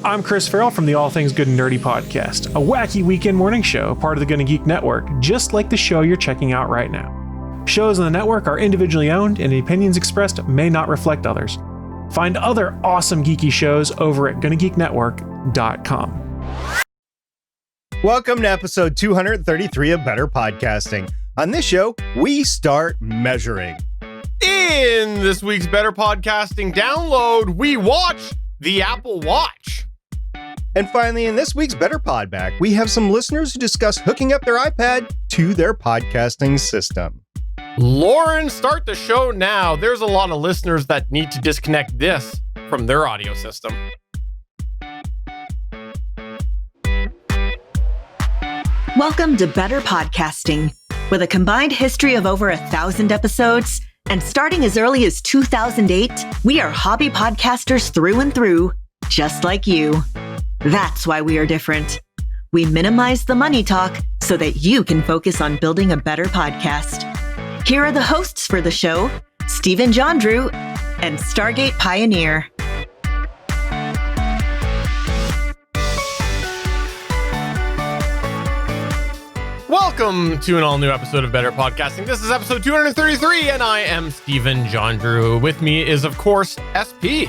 I'm Chris Farrell from the All Things Good and Nerdy podcast, a wacky weekend morning show, part of the GonnaGeek network, just like the show you're checking out right now. Shows on the network are individually owned, and the opinions expressed may not reflect others. Find other awesome geeky shows over at GonnaGeekNetwork.com. Welcome to episode 233 of Better Podcasting. On this show, we start measuring. In this week's Better Podcasting download, we watch the Apple Watch. And finally, in this week's Better Podback, we have some listeners who discuss hooking up their iPad to their podcasting system. Lauren, start the show now. There's a lot of listeners that need to disconnect this from their audio system. Welcome to Better Podcasting. With a combined history of over 1,000 episodes, and starting as early as 2008, we are hobby podcasters through and through, just like you. That's why we are different. We minimize the money talk so that you can focus on building a better podcast. Here are the hosts for the show, Stephen Jondrew and Stargate Pioneer. Welcome to an all-new episode of Better Podcasting. This is episode 233, and I am Stephen Jondrew. With me is, of course, SP.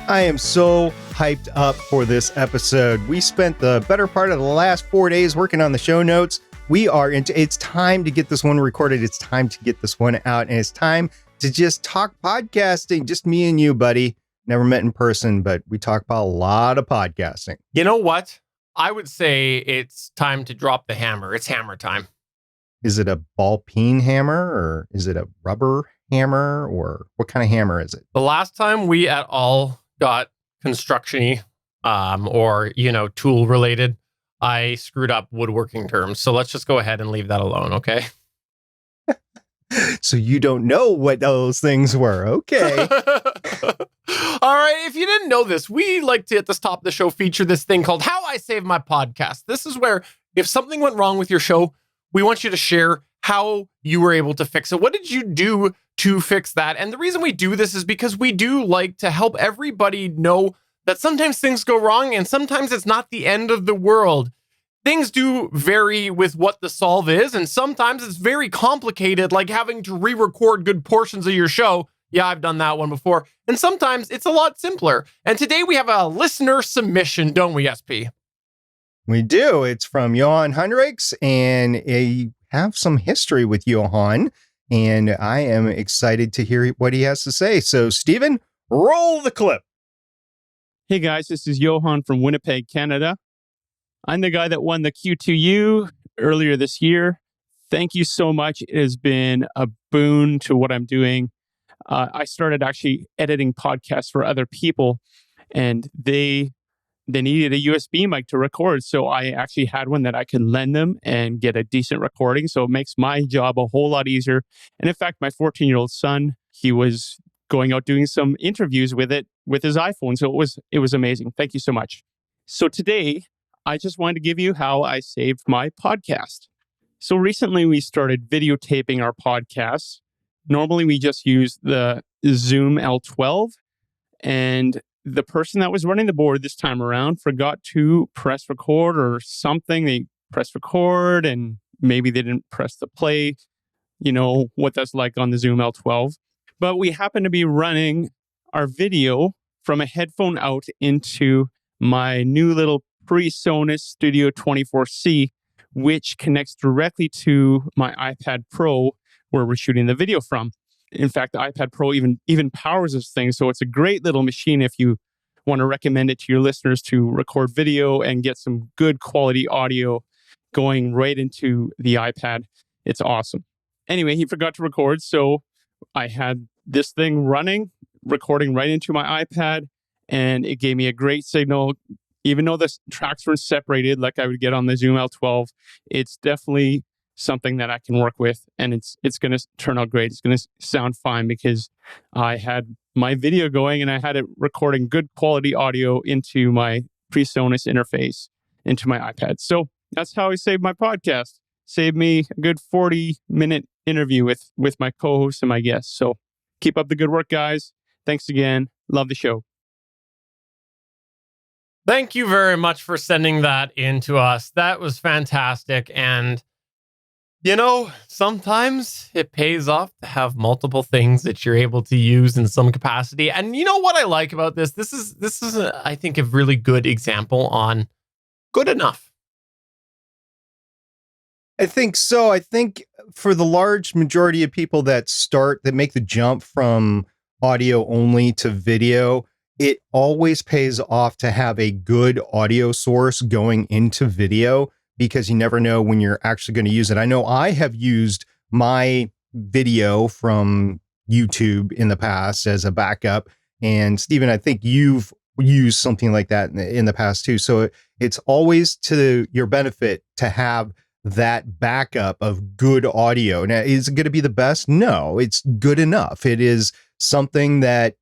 I am so hyped up for this episode. We spent the better part of the last 4 days working on the show notes. It's time to get this one recorded. It's time to get this one out, and it's time to just talk podcasting. Just me and you, buddy. Never met in person, but we talk about a lot of podcasting. You know what? I would say it's time to drop the hammer. It's hammer time. Is it a ball peen hammer, or is it a rubber hammer, or what kind of hammer is it? The last time we at all got construction-y, or, tool related, I screwed up woodworking terms. So let's just go ahead and leave that alone, okay? So you don't know what those things were. Okay. All right. If you didn't know this, we like to, at the top of the show, feature this thing called How I Saved My Podcast. This is where if something went wrong with your show, we want you to share how you were able to fix it. What did you do to fix that? And the reason we do this is because we do like to help everybody know that sometimes things go wrong and sometimes it's not the end of the world. Things do vary with what the solve is, and sometimes it's very complicated, like having to re-record good portions of your show. Yeah, I've done that one before. And sometimes it's a lot simpler. And today we have a listener submission, don't we, SP? We do. It's from Johan Hundricks, and I have some history with Johan, and I am excited to hear what he has to say. So, Stephen, roll the clip. Hey guys, this is Johan from Winnipeg, Canada. I'm the guy that won the Q2U earlier this year. Thank you so much. It has been a boon to what I'm doing. I started actually editing podcasts for other people, and they needed a USB mic to record. So I actually had one that I could lend them and get a decent recording. So it makes my job a whole lot easier. And in fact, my 14-year-old son, he was going out doing some interviews with it with his iPhone. So it was amazing. Thank you so much. So today, I just wanted to give you how I saved my podcast. So recently we started videotaping our podcasts. Normally we just use the Zoom L12, and the person that was running the board this time around forgot to press record or something. They pressed record and maybe they didn't press the play, what that's like on the Zoom L12. But we happen to be running our video from a headphone out into my new little PreSonus Studio 24C, which connects directly to my iPad Pro, where we're shooting the video from. In fact, the iPad Pro even powers this thing, so it's a great little machine if you want to recommend it to your listeners to record video and get some good quality audio going right into the iPad. It's awesome. Anyway, he forgot to record, so I had this thing running, recording right into my iPad, and it gave me a great signal. Even though the tracks were separated like I would get on the Zoom L12, it's definitely something that I can work with, and it's going to turn out great. It's going to sound fine because I had my video going and I had it recording good quality audio into my PreSonus interface into my iPad. So that's how I saved my podcast. Saved me a good 40-minute interview with my co-host and my guests. So keep up the good work, guys. Thanks again. Love the show. Thank you very much for sending that in to us. That was fantastic. And, sometimes it pays off to have multiple things that you're able to use in some capacity. And you know what I like about this? This is I think, a really good example on good enough. I think so. I think for the large majority of people that make the jump from audio only to video, it always pays off to have a good audio source going into video, because you never know when you're actually going to use it. I know I have used my video from YouTube in the past as a backup. And Stephen, I think you've used something like that in the past too. So it's always to your benefit to have that backup of good audio. Now, is it going to be the best? No, it's good enough. It is something that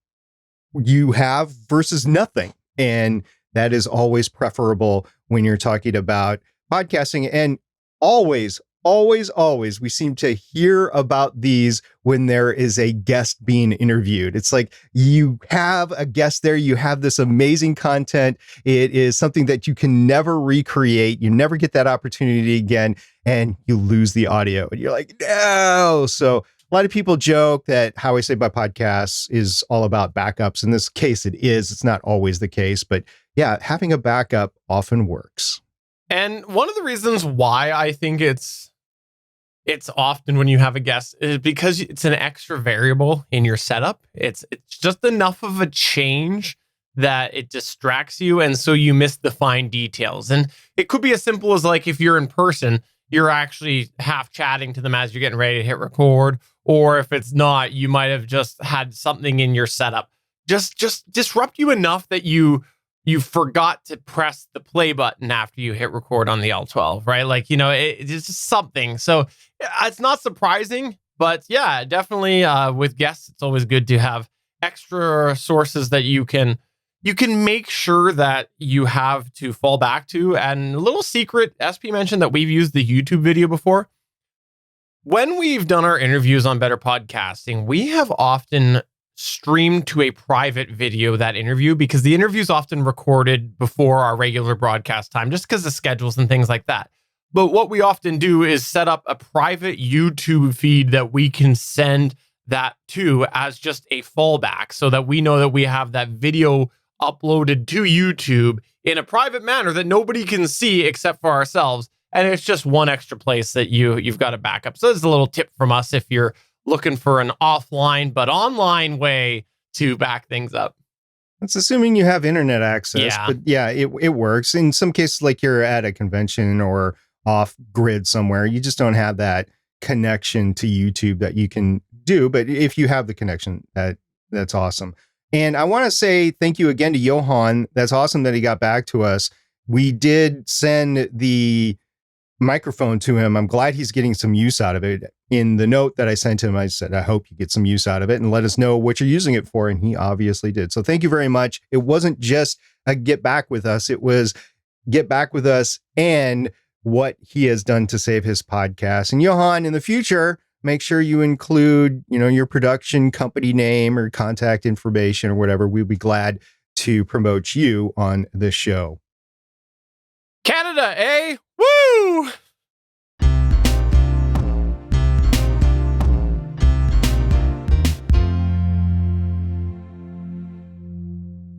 you have versus nothing. And that is always preferable when you're talking about podcasting. And always, we seem to hear about these when there is a guest being interviewed. It's like you have a guest there, you have this amazing content. It is something that you can never recreate. You never get that opportunity again, and you lose the audio. And you're like, no. So a lot of people joke that How I Save My Podcasts is all about backups. In this case, it is. It's not always the case, but yeah, having a backup often works. And one of the reasons why I think it's often when you have a guest is because it's an extra variable in your setup. It's just enough of a change that it distracts you, and so you miss the fine details. And it could be as simple as, like, if you're in person, you're actually half chatting to them as you're getting ready to hit record, or if it's not, you might have just had something in your setup just disrupt you enough that you forgot to press the play button after you hit record on the L12, right? Like, it's just something. So it's not surprising, but yeah, definitely with guests, it's always good to have extra sources that you can make sure that you have to fall back to. And a little secret, SP mentioned that we've used the YouTube video before. When we've done our interviews on Better Podcasting, we have often streamed to a private video that interview, because the interview is often recorded before our regular broadcast time, just because of schedules and things like that. But what we often do is set up a private YouTube feed that we can send that to as just a fallback, so that we know that we have that video uploaded to YouTube in a private manner that nobody can see except for ourselves. And it's just one extra place that you've got a backup. So this is a little tip from us if you're looking for an offline but online way to back things up. That's assuming you have internet access. Yeah. But yeah, it works. In some cases, like you're at a convention or off grid somewhere, you just don't have that connection to YouTube that you can do. But if you have the connection, that's awesome. And I want to say thank you again to Johan. That's awesome that he got back to us. We did send the microphone to him. I'm glad he's getting some use out of it. In the note that I sent him, I said, I hope you get some use out of it and let us know what you're using it for. And he obviously did. So thank you very much. It wasn't just a get back with us. It was get back with us and what he has done to save his podcast. And Johan, in the future, make sure you include, your production company name or contact information or whatever. We'd be glad to promote you on this show. Canada, eh? Woo!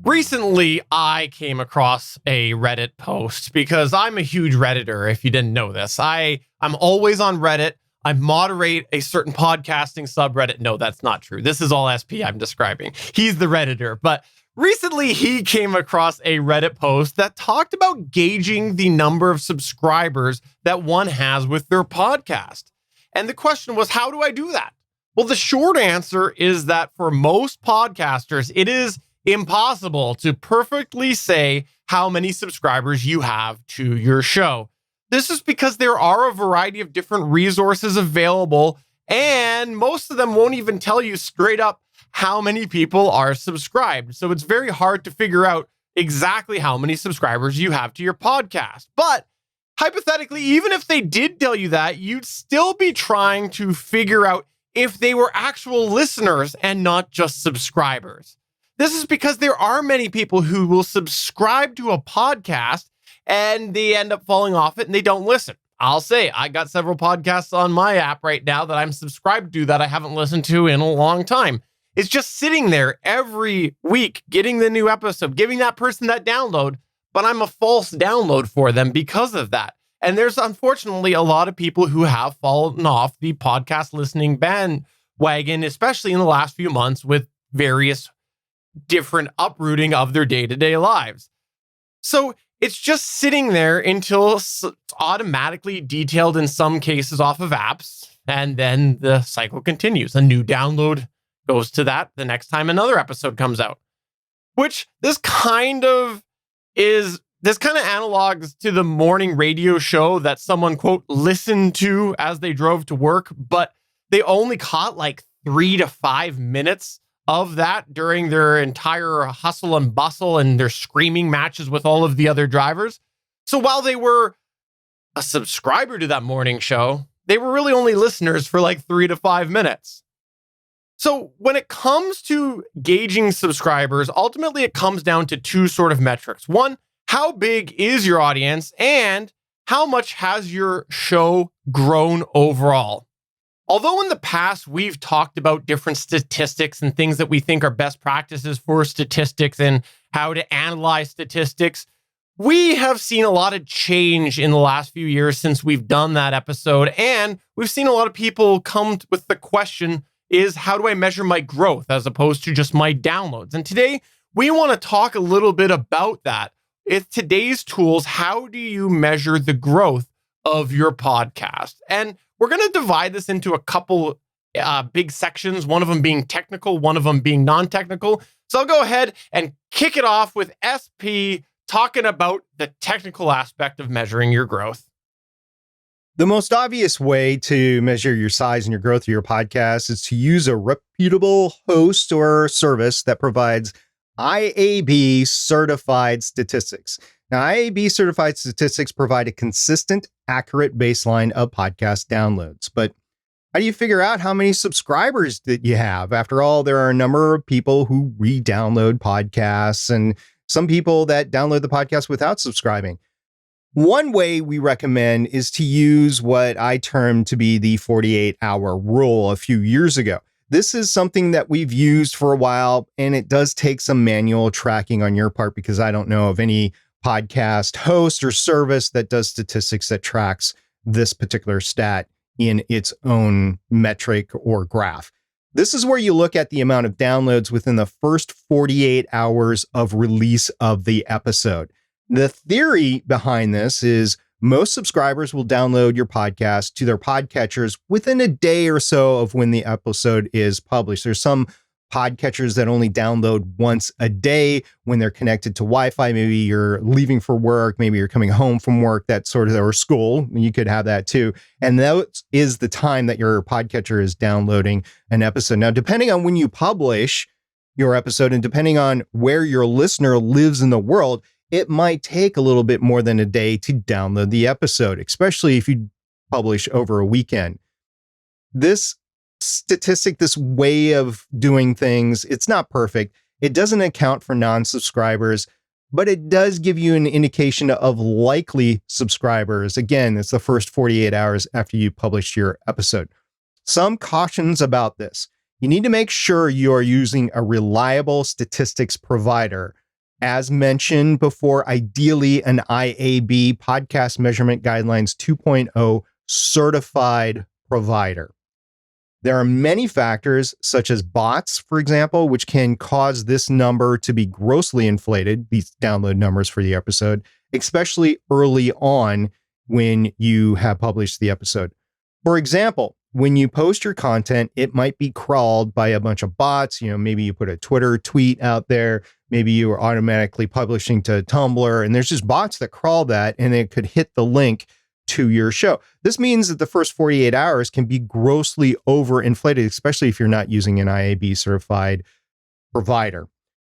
Recently, I came across a Reddit post because I'm a huge Redditor, if you didn't know this. I'm always on Reddit. I moderate a certain podcasting subreddit. No, that's not true. This is all SP I'm describing. He's the Redditor. But recently, he came across a Reddit post that talked about gauging the number of subscribers that one has with their podcast. And the question was, how do I do that? Well, the short answer is that for most podcasters, it is impossible to perfectly say how many subscribers you have to your show. This is because there are a variety of different resources available, and most of them won't even tell you straight up how many people are subscribed. So it's very hard to figure out exactly how many subscribers you have to your podcast. But hypothetically, even if they did tell you that, you'd still be trying to figure out if they were actual listeners and not just subscribers. This is because there are many people who will subscribe to a podcast and they end up falling off it and they don't listen. I'll say I got several podcasts on my app right now that I'm subscribed to that I haven't listened to in a long time. It's just sitting there every week, getting the new episode, giving that person that download, but I'm a false download for them because of that. And there's unfortunately a lot of people who have fallen off the podcast listening bandwagon, especially in the last few months with various different uprooting of their day-to-day lives. So it's just sitting there until it's automatically detailed in some cases off of apps, and then the cycle continues. A new download goes to that the next time another episode comes out, which this kind of analogs to the morning radio show that someone, quote, listened to as they drove to work, but they only caught like 3 to 5 minutes of that during their entire hustle and bustle and their screaming matches with all of the other drivers. So while they were a subscriber to that morning show, they were really only listeners for like 3 to 5 minutes. So when it comes to gauging subscribers, ultimately it comes down to two sort of metrics. One, how big is your audience, and how much has your show grown overall? Although in the past, we've talked about different statistics and things that we think are best practices for statistics and how to analyze statistics, we have seen a lot of change in the last few years since we've done that episode. And we've seen a lot of people come with the question is, how do I measure my growth as opposed to just my downloads? And today, we want to talk a little bit about that. With today's tools, how do you measure the growth of your podcast? And we're going to divide this into a couple big sections, one of them being technical, one of them being non-technical. So I'll go ahead and kick it off with SP talking about the technical aspect of measuring your growth. The most obvious way to measure your size and your growth of your podcast is to use a reputable host or service that provides IAB certified statistics. Now, IAB certified statistics provide a consistent, accurate baseline of podcast downloads. But how do you figure out how many subscribers that you have? After all, there are a number of people who re-download podcasts and some people that download the podcast without subscribing. One way we recommend is to use what I termed to be the 48-hour rule a few years ago. This is something that we've used for a while, and it does take some manual tracking on your part because I don't know of any podcast host or service that does statistics that tracks this particular stat in its own metric or graph. This is where you look at the amount of downloads within the first 48 hours of release of the episode. The theory behind this is most subscribers will download your podcast to their podcatchers within a day or so of when the episode is published. There's some podcatchers that only download once a day when they're connected to Wi-Fi. Maybe you're leaving for work, maybe you're coming home from work, that sort of, or school. You could have that too. And that is the time that your podcatcher is downloading an episode. Now, depending on when you publish your episode and depending on where your listener lives in the world, it might take a little bit more than a day to download the episode, especially if you publish over a weekend. This statistic, this way of doing things, it's not perfect. It doesn't account for non-subscribers, but it does give you an indication of likely subscribers. Again, it's the first 48 hours after you publish your episode. Some cautions about this. You need to make sure you are using a reliable statistics provider. As mentioned before, ideally an IAB, Podcast Measurement Guidelines 2.0 certified provider. There are many factors, such as bots, for example, which can cause this number to be grossly inflated, these download numbers for the episode, especially early on when you have published the episode. For example, when you post your content, it might be crawled by a bunch of bots. Maybe you put a Twitter tweet out there. Maybe you are automatically publishing to Tumblr, and there's just bots that crawl that, and it could hit the link to your show. This means that the first 48 hours can be grossly overinflated, especially if you're not using an IAB certified provider.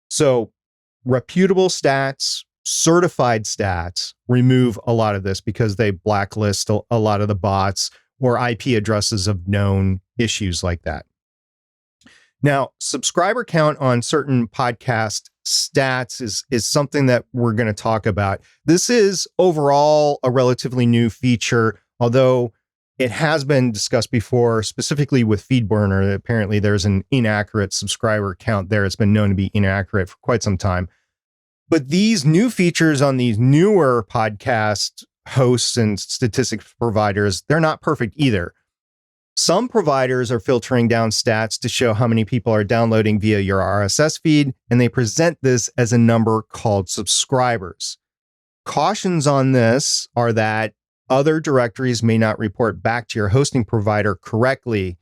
So reputable stats, certified stats remove a lot of this because they blacklist a lot of the bots or IP addresses of known issues like that. Now, subscriber count on certain podcast stats is something that we're going to talk about. This is overall a relatively new feature, although it has been discussed before, specifically with FeedBurner. Apparently, there's an inaccurate subscriber count there. It's been known to be inaccurate for quite some time. But these new features on these newer podcast hosts and statistics providers, they're not perfect either. Some providers are filtering down stats to show how many people are downloading via your RSS feed, and they present this as a number called subscribers. Cautions on this are that other directories may not report back to your hosting provider correctly,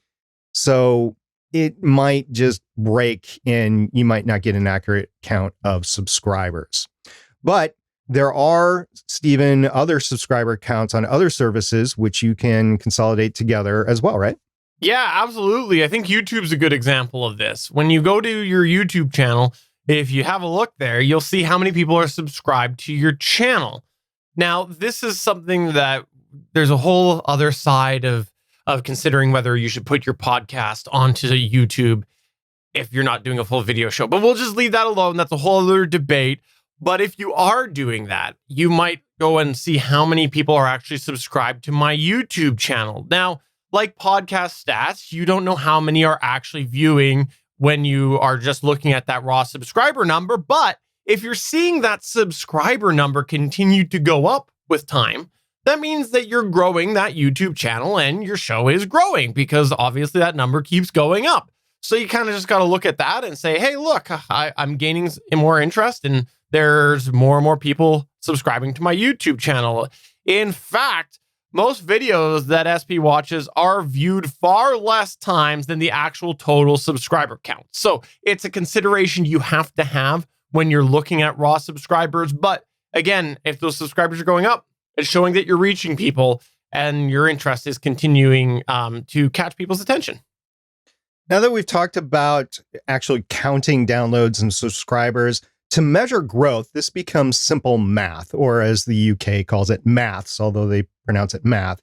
so it might just break and you might not get an accurate count of subscribers. But there are, Stephen, other subscriber counts on other services, which you can consolidate together as well, right? Yeah, absolutely. I think YouTube's a good example of this. When you go to your YouTube channel, if you have a look there, you'll see how many people are subscribed to your channel. Now, this is something that there's a whole other side of considering whether you should put your podcast onto YouTube if you're not doing a full video show. But we'll just leave that alone. That's a whole other debate. But if you are doing that, you might go and see how many people are actually subscribed to my YouTube channel. Now, like podcast stats, you don't know how many are actually viewing when you are just looking at that raw subscriber number. But if you're seeing that subscriber number continue to go up with time, that means that you're growing that YouTube channel and your show is growing because obviously that number keeps going up. So you kind of just got to look at that and say, hey, look, I'm gaining more interest and there's more and more people subscribing to my YouTube channel. In fact, most videos that SP watches are viewed far less times than the actual total subscriber count. So it's a consideration you have to have when you're looking at raw subscribers. But again, if those subscribers are going up, it's showing that you're reaching people and your interest is continuing to catch people's attention. Now that we've talked about actually counting downloads and subscribers, to measure growth, this becomes simple math, or as the UK calls it, maths, although they pronounce it math.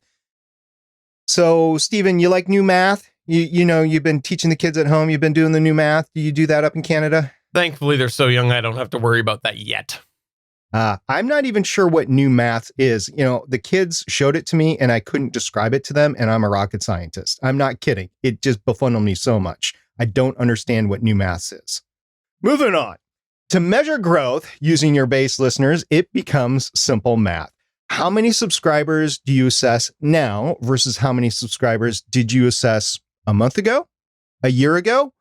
So, Stephen, you like new math? You know, you've been teaching the kids at home. You've been doing the new math. Do you do that up in Canada? Thankfully, they're so young, I don't have to worry about that yet. I'm not even sure what new math is. You know, the kids showed it to me and I couldn't describe it to them, and I'm a rocket scientist. I'm not kidding. It just befuddled me so much. I don't understand what new math is. Moving on. To measure growth using your base listeners, it becomes simple math. How many subscribers do you assess now versus how many subscribers did you assess a month ago, a year ago,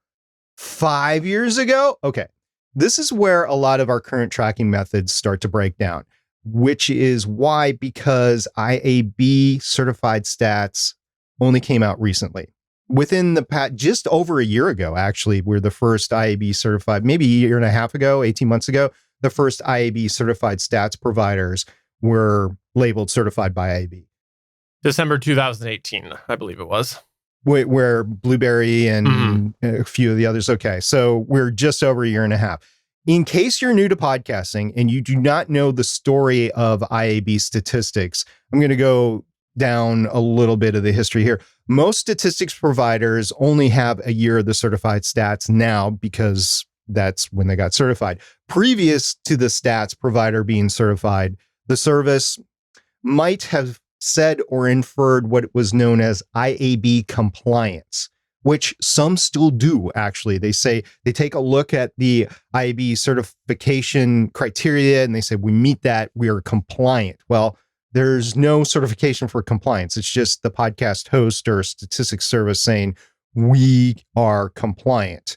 5 years ago? Okay. This is where a lot of our current tracking methods start to break down, which is why, because IAB certified stats only came out recently. Within the past, just over a year ago, actually, we're the first IAB certified, maybe a year and a half ago, 18 months ago, the first IAB certified stats providers were labeled certified by IAB. December 2018, I believe it was. Where Blueberry and a few of the others. Okay, so we're just over a year and a half. In case you're new to podcasting and you do not know the story of IAB statistics, I'm going to go down a little bit of the history here. Most statistics providers only have a year of the certified stats now because that's when they got certified. Previous to the stats provider being certified, the service might have said or inferred what was known as IAB compliance, which some still do, actually. They say they take a look at the IAB certification criteria and they say, we meet that, we are compliant. Well, there's no certification for compliance. It's just the podcast host or statistics service saying, we are compliant.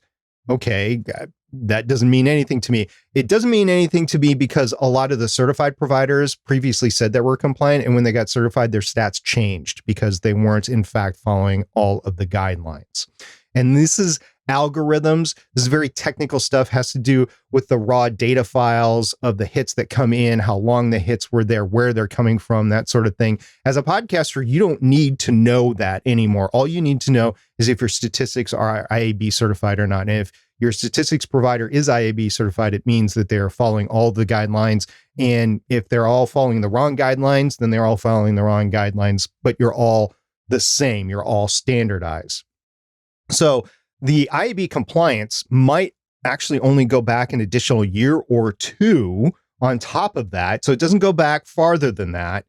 Okay, that doesn't mean anything to me. It doesn't mean anything to me because a lot of the certified providers previously said they were compliant, and when they got certified, their stats changed because they weren't, in fact, following all of the guidelines. And this is algorithms. This is very technical stuff, has to do with the raw data files of the hits that come in, how long the hits were there, where they're coming from, that sort of thing. As a podcaster, you don't need to know that anymore. All you need to know is if your statistics are IAB certified or not. And if your statistics provider is IAB certified, it means that they're following all the guidelines. And if they're all following the wrong guidelines, then they're all following the wrong guidelines, but you're all the same. You're all standardized. So the IAB compliance might actually only go back an additional year or two on top of that. So it doesn't go back farther than that.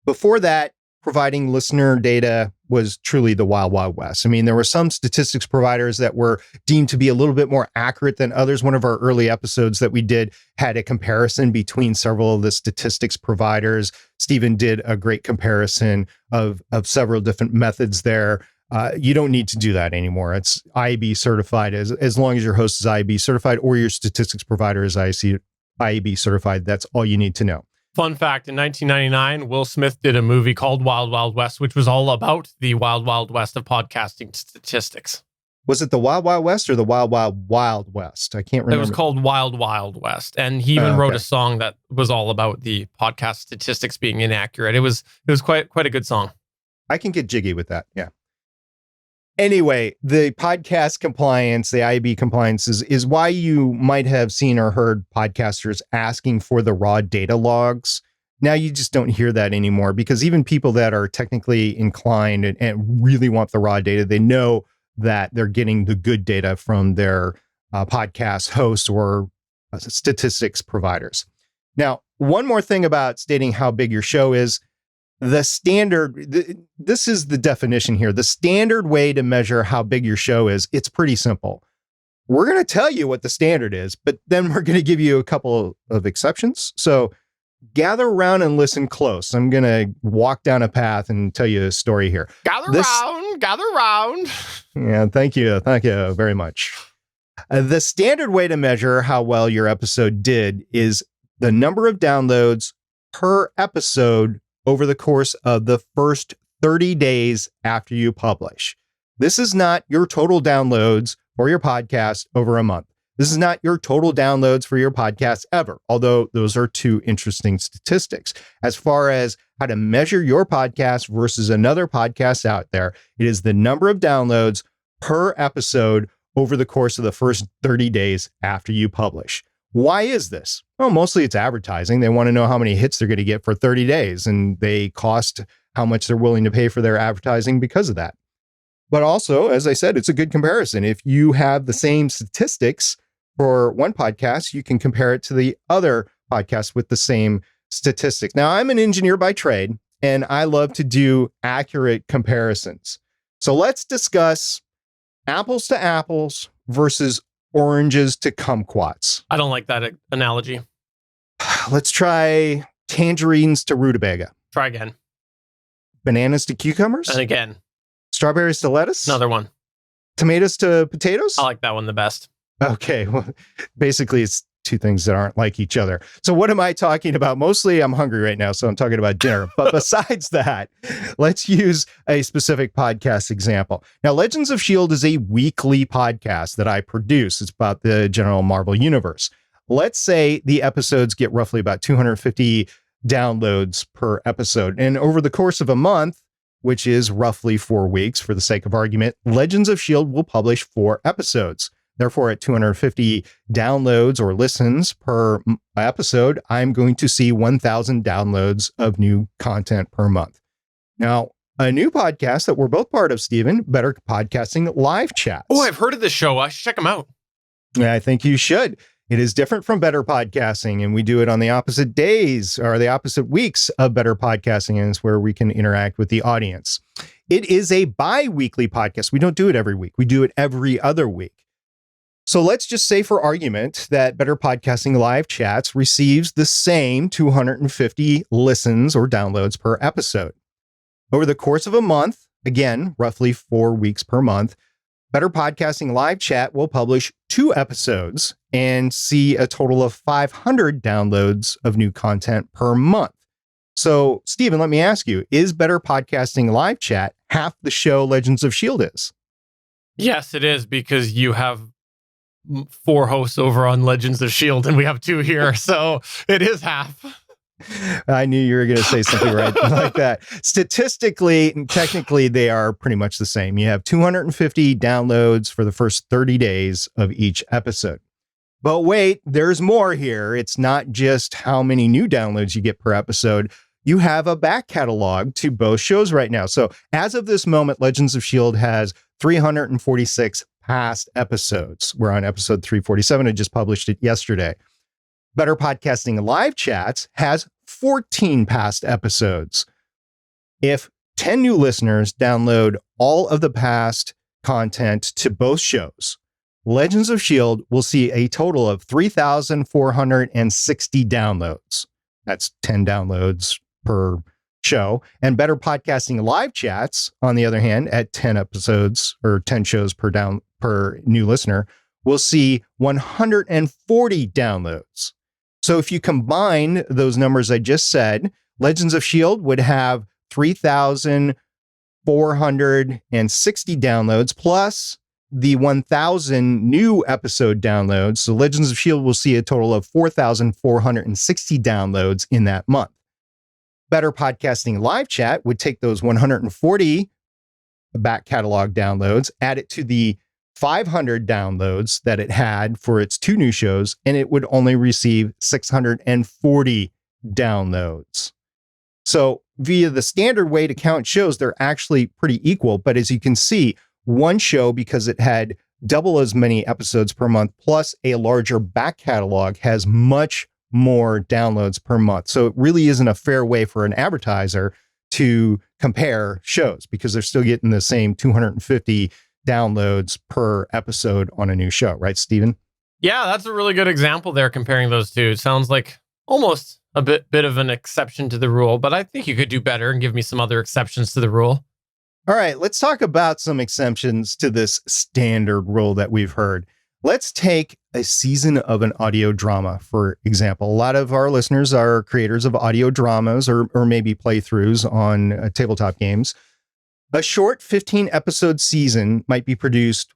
Before that, providing listener data was truly the wild, wild west. I mean, there were some statistics providers that were deemed to be a little bit more accurate than others. One of our early episodes that we did had a comparison between several of the statistics providers. Stephen did a great comparison of several different methods there. You don't need to do that anymore. It's IAB certified as long as your host is IAB certified or your statistics provider is IAB certified. That's all you need to know. Fun fact, in 1999, Will Smith did a movie called Wild Wild West, which was all about the Wild Wild West of podcasting statistics. Was it the Wild Wild West or the Wild Wild Wild West? I can't remember. It was called Wild Wild West. And he even wrote a song that was all about the podcast statistics being inaccurate. It was quite a good song. I can get jiggy with that. Yeah. Anyway, the podcast compliance, the IAB compliance is why you might have seen or heard podcasters asking for the raw data logs. Now you just don't hear that anymore because even people that are technically inclined and really want the raw data, they know that they're getting the good data from their podcast hosts or statistics providers. Now, one more thing about stating how big your show is. The standard, this is the definition here. The standard way to measure how big your show is, it's pretty simple. We're going to tell you what the standard is, but then we're going to give you a couple of exceptions. So gather around and listen close. I'm going to walk down a path and tell you a story here. Gather round. Yeah, thank you. Thank you very much. The standard way to measure how well your episode did is the number of downloads per episode over the course of the first 30 days after you publish. This is not your total downloads for your podcast over a month. This is not your total downloads for your podcast ever, although those are two interesting statistics. As far as how to measure your podcast versus another podcast out there, it is the number of downloads per episode over the course of the first 30 days after you publish. Why is this? Well, mostly it's advertising. They want to know how many hits they're going to get for 30 days, and they cost how much they're willing to pay for their advertising because of that. But also, as I said, it's a good comparison. If you have the same statistics for one podcast, you can compare it to the other podcast with the same statistics. Now, I'm an engineer by trade, and I love to do accurate comparisons. So let's discuss apples to apples versus oranges to kumquats. I don't like that analogy. Let's try tangerines to rutabaga. Try again. Bananas to cucumbers. And again. Strawberries to lettuce. Another one. Tomatoes to potatoes. I like that one the best. Okay. Well, basically, it's two things that aren't like each other. So what am I talking about? Mostly I'm hungry right now, so I'm talking about dinner. But besides that, let's use a specific podcast example. Now, Legends of S.H.I.E.L.D. is a weekly podcast that I produce. It's about the general Marvel universe. Let's say the episodes get roughly about 250 downloads per episode. And over the course of a month, which is roughly 4 weeks for the sake of argument, Legends of S.H.I.E.L.D. will publish 4 episodes. Therefore, at 250 downloads or listens per episode, I'm going to see 1,000 downloads of new content per month. Now, a new podcast that we're both part of, Stephen, Better Podcasting Live Chats. Oh, I've heard of this show. I should check them out. I think you should. It is different from Better Podcasting, and we do it on the opposite days or the opposite weeks of Better Podcasting, and it's where we can interact with the audience. It is a bi-weekly podcast. We don't do it every week. We do it every other week. So let's just say for argument that Better Podcasting Live Chats receives the same 250 listens or downloads per episode. Over the course of a month, again, roughly 4 weeks per month, Better Podcasting Live Chat will publish 2 episodes and see a total of 500 downloads of new content per month. So, Stephen, let me ask you, is Better Podcasting Live Chat half the show Legends of S.H.I.E.L.D. is? Yes, it is, because you have 4 hosts over on Legends of S.H.I.E.L.D. and we have 2 here. So it is half. I knew you were going to say something right like that. Statistically and technically, they are pretty much the same. You have 250 downloads for the first 30 days of each episode. But wait, there's more here. It's not just how many new downloads you get per episode. You have a back catalog to both shows right now. So as of this moment, Legends of S.H.I.E.L.D. has 346 past episodes. We're on episode 347. I just published it yesterday. Better Podcasting Live Chats has 14 past episodes. If 10 new listeners download all of the past content to both shows, Legends of S.H.I.E.L.D. will see a total of 3,460 downloads. That's 10 downloads per show. And Better Podcasting Live Chats, on the other hand, at 10 episodes or 10 shows per new listener, will see 140 downloads. So if you combine those numbers I just said, Legends of S.H.I.E.L.D. would have 3,460 downloads plus the 1,000 new episode downloads. So Legends of S.H.I.E.L.D. will see a total of 4,460 downloads in that month. Better Podcasting Live Chat would take those 140 back catalog downloads, add it to the 500 downloads that it had for its 2 new shows, and it would only receive 640 downloads. So via the standard way to count shows, they're actually pretty equal. But as you can see, one show, because it had double as many episodes per month, plus a larger back catalog, has much more downloads per month. So it really isn't a fair way for an advertiser to compare shows, because they're still getting the same 250 downloads per episode on a new show. Right, Stephen? Yeah, that's a really good example there, comparing those two. It sounds like almost a bit of an exception to the rule, but I think you could do better and give me some other exceptions to the rule. All right, let's talk about some exceptions to this standard rule that we've heard. Let's take a season of an audio drama, for example. A lot of our listeners are creators of audio dramas or maybe playthroughs on tabletop games. A short 15-episode season might be produced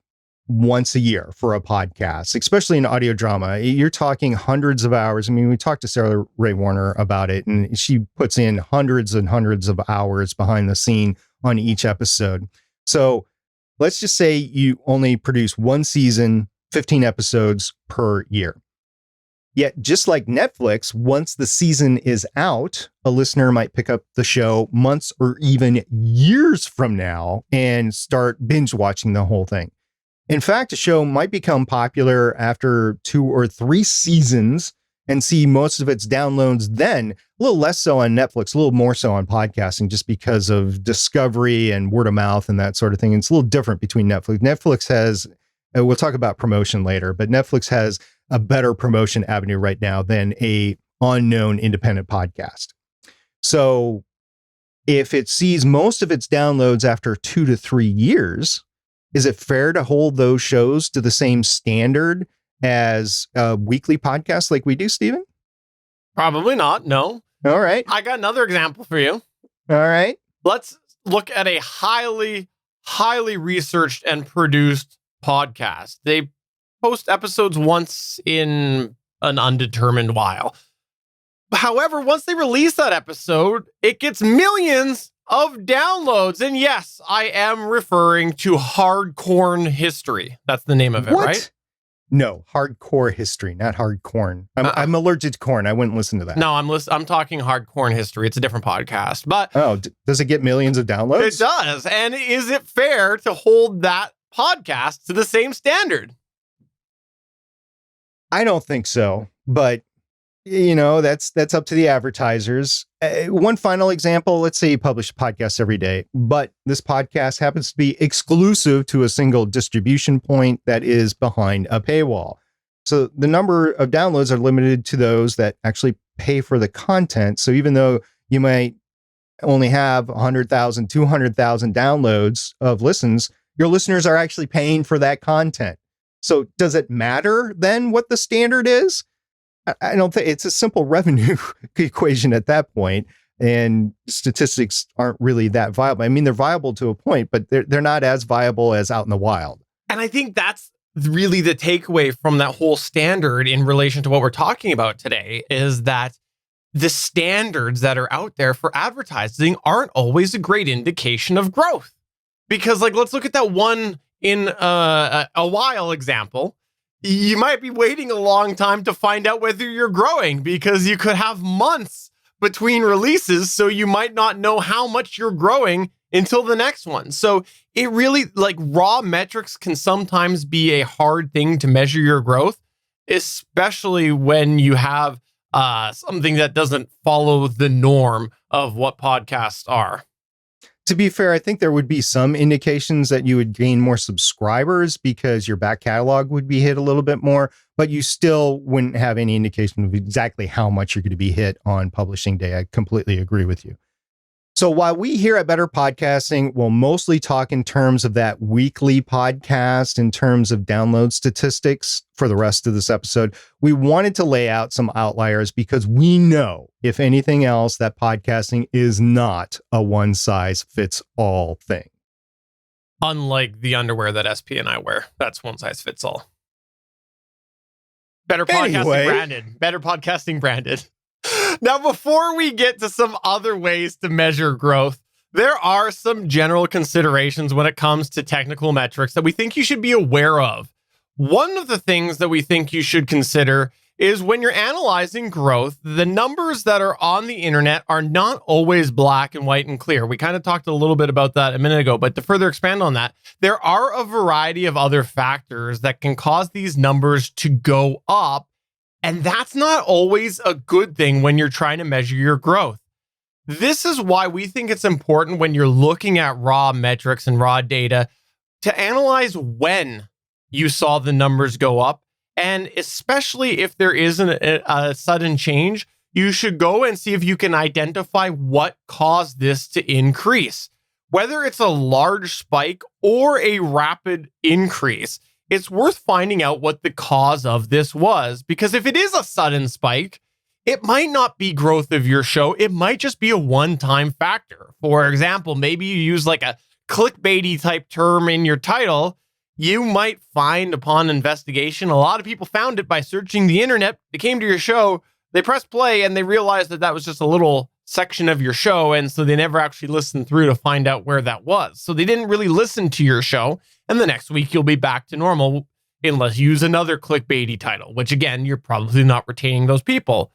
once a year for a podcast, especially an audio drama. You're talking hundreds of hours. I mean, we talked to Sarah Ray Warner about it, and she puts in hundreds and hundreds of hours behind the scene on each episode. So let's just say you only produce one season, 15 episodes per year. Yet, just like Netflix, once the season is out, a listener might pick up the show months or even years from now and start binge watching the whole thing. In fact, a show might become popular after 2 or 3 seasons and see most of its downloads then. A little less so on Netflix, a little more so on podcasting, just because of discovery and word of mouth and that sort of thing. And it's a little different between Netflix. Netflix has, we'll talk about promotion later, but Netflix has a better promotion avenue right now than a unknown independent podcast. So if it sees most of its downloads after 2 to 3 years, is it fair to hold those shows to the same standard as a weekly podcast like we do, Stephen? Probably not, no. All right. I got another example for you. All right. Let's look at a highly researched and produced podcast. They post episodes once in an undetermined while. However, once they release that episode, it gets millions of downloads. And yes, I am referring to Hardcore History. That's the name of it, What? right? No, Hardcore History, not Hardcorn. I'm allergic to corn. I wouldn't listen to that. No, I'm talking Hardcore History. It's a different podcast. But Oh, does it get millions of downloads? it does. And is it fair to hold that podcast to the same standard? I don't think so, but you know, that's up to the advertisers. One final example, let's say you publish a podcast every day, but this podcast happens to be exclusive to a single distribution point that is behind a paywall. So the number of downloads are limited to those that actually pay for the content. So even though you might only have 100,000, 200,000 downloads of listens, your listeners are actually paying for that content. So does it matter then what the standard is? I don't think it's a simple revenue equation at that point, and statistics aren't really that viable. I mean, they're viable to a point, but they're not as viable as out in the wild. And I think that's really the takeaway from that whole standard in relation to what we're talking about today, is that the standards that are out there for advertising aren't always a great indication of growth. Because, like, let's look at that one in a while example. You might be waiting a long time to find out whether you're growing, because you could have months between releases, so you might not know how much you're growing until the next one. So it really, like, raw metrics can sometimes be a hard thing to measure your growth, especially when you have something that doesn't follow the norm of what podcasts are. To be fair, I think there would be some indications that you would gain more subscribers because your back catalog would be hit a little bit more, but you still wouldn't have any indication of exactly how much you're going to be hit on publishing day. I completely agree with you. So while we here at Better Podcasting will mostly talk in terms of that weekly podcast, in terms of download statistics for the rest of this episode, we wanted to lay out some outliers because we know, if anything else, that podcasting is not a one-size-fits-all thing. Unlike the underwear that SP and I wear. That's one size fits all. Better Podcasting branded. Better Podcasting branded. Now, before we get to some other ways to measure growth, there are some general considerations when it comes to technical metrics that we think you should be aware of. One of the things that we think you should consider is when you're analyzing growth, the numbers that are on the internet are not always black and white and clear. We kind of talked a little bit about that a minute ago, but to further expand on that, there are a variety of other factors that can cause these numbers to go up. And that's not always a good thing when you're trying to measure your growth. This is why we think it's important when you're looking at raw metrics and raw data to analyze when you saw the numbers go up. And especially if there isn't a sudden change, you should go and see if you can identify what caused this to increase. Whether it's a large spike or a rapid increase, it's worth finding out what the cause of this was, because if it is a sudden spike, it might not be growth of your show. It might just be a one-time factor. For example, maybe you use like a clickbaity type term in your title. You might find upon investigation, a lot of people found it by searching the internet. They came to your show, they pressed play, and they realized that that was just a little section of your show. And so they never actually listened through to find out where that was. So they didn't really listen to your show. And the next week you'll be back to normal unless you use another clickbaity title, which again, you're probably not retaining those people.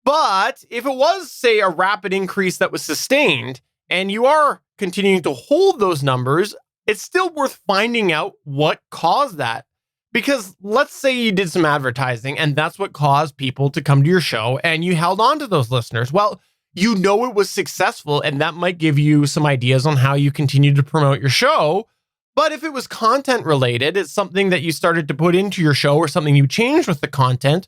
But if it was, say, a rapid increase that was sustained and you are continuing to hold those numbers, it's still worth finding out what caused that. Because let's say you did some advertising and that's what caused people to come to your show and you held on to those listeners. Well, you know it was successful and that might give you some ideas on how you continue to promote your show. But if it was content related, it's something that you started to put into your show or something you changed with the content,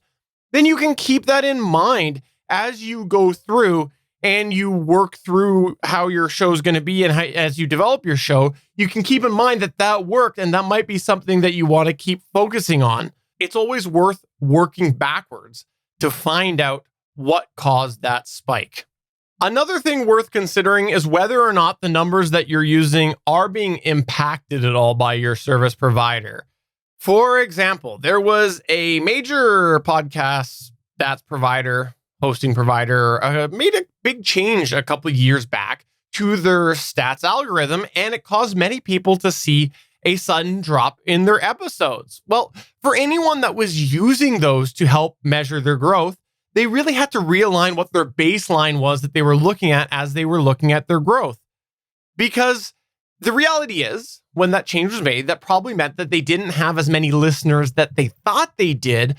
then you can keep that in mind as you go through and you work through how your show is going to be. And as you develop your show, you can keep in mind that that worked and that might be something that you want to keep focusing on. It's always worth working backwards to find out what caused that spike. Another thing worth considering is whether or not the numbers that you're using are being impacted at all by your service provider. For example, there was a major podcast stats provider, hosting provider, made a big change a couple of years back to their stats algorithm, and it caused many people to see a sudden drop in their episodes. Well, for anyone that was using those to help measure their growth, they really had to realign what their baseline was that they were looking at as they were looking at their growth. Because the reality is, when that change was made, that probably meant that they didn't have as many listeners that they thought they did.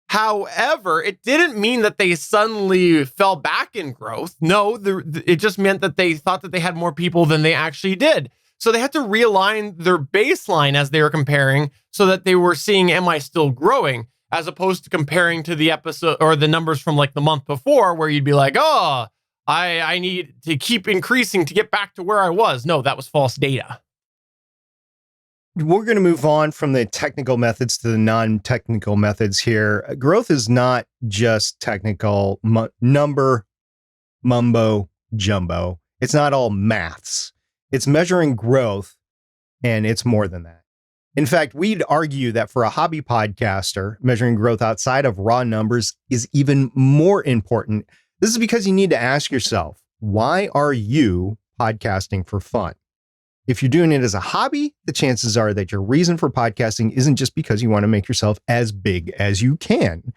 However, it didn't mean that they suddenly fell back in growth. No, it just meant that they thought that they had more people than they actually did. So they had to realign their baseline as they were comparing so that they were seeing, am I still growing? As opposed to comparing to the episode or the numbers from like the month before where you'd be like, oh, I need to keep increasing to get back to where I was. No, that was false data. We're going to move on from the technical methods to the non-technical methods here. Growth is not just technical number, mumbo, jumbo. It's not all maths. It's measuring growth, and it's more than that. In fact, we'd argue that for a hobby podcaster, measuring growth outside of raw numbers is even more important. This is because you need to ask yourself, why are you podcasting for fun? If you're doing it as a hobby, the chances are that your reason for podcasting isn't just because you want to make yourself as big as you can.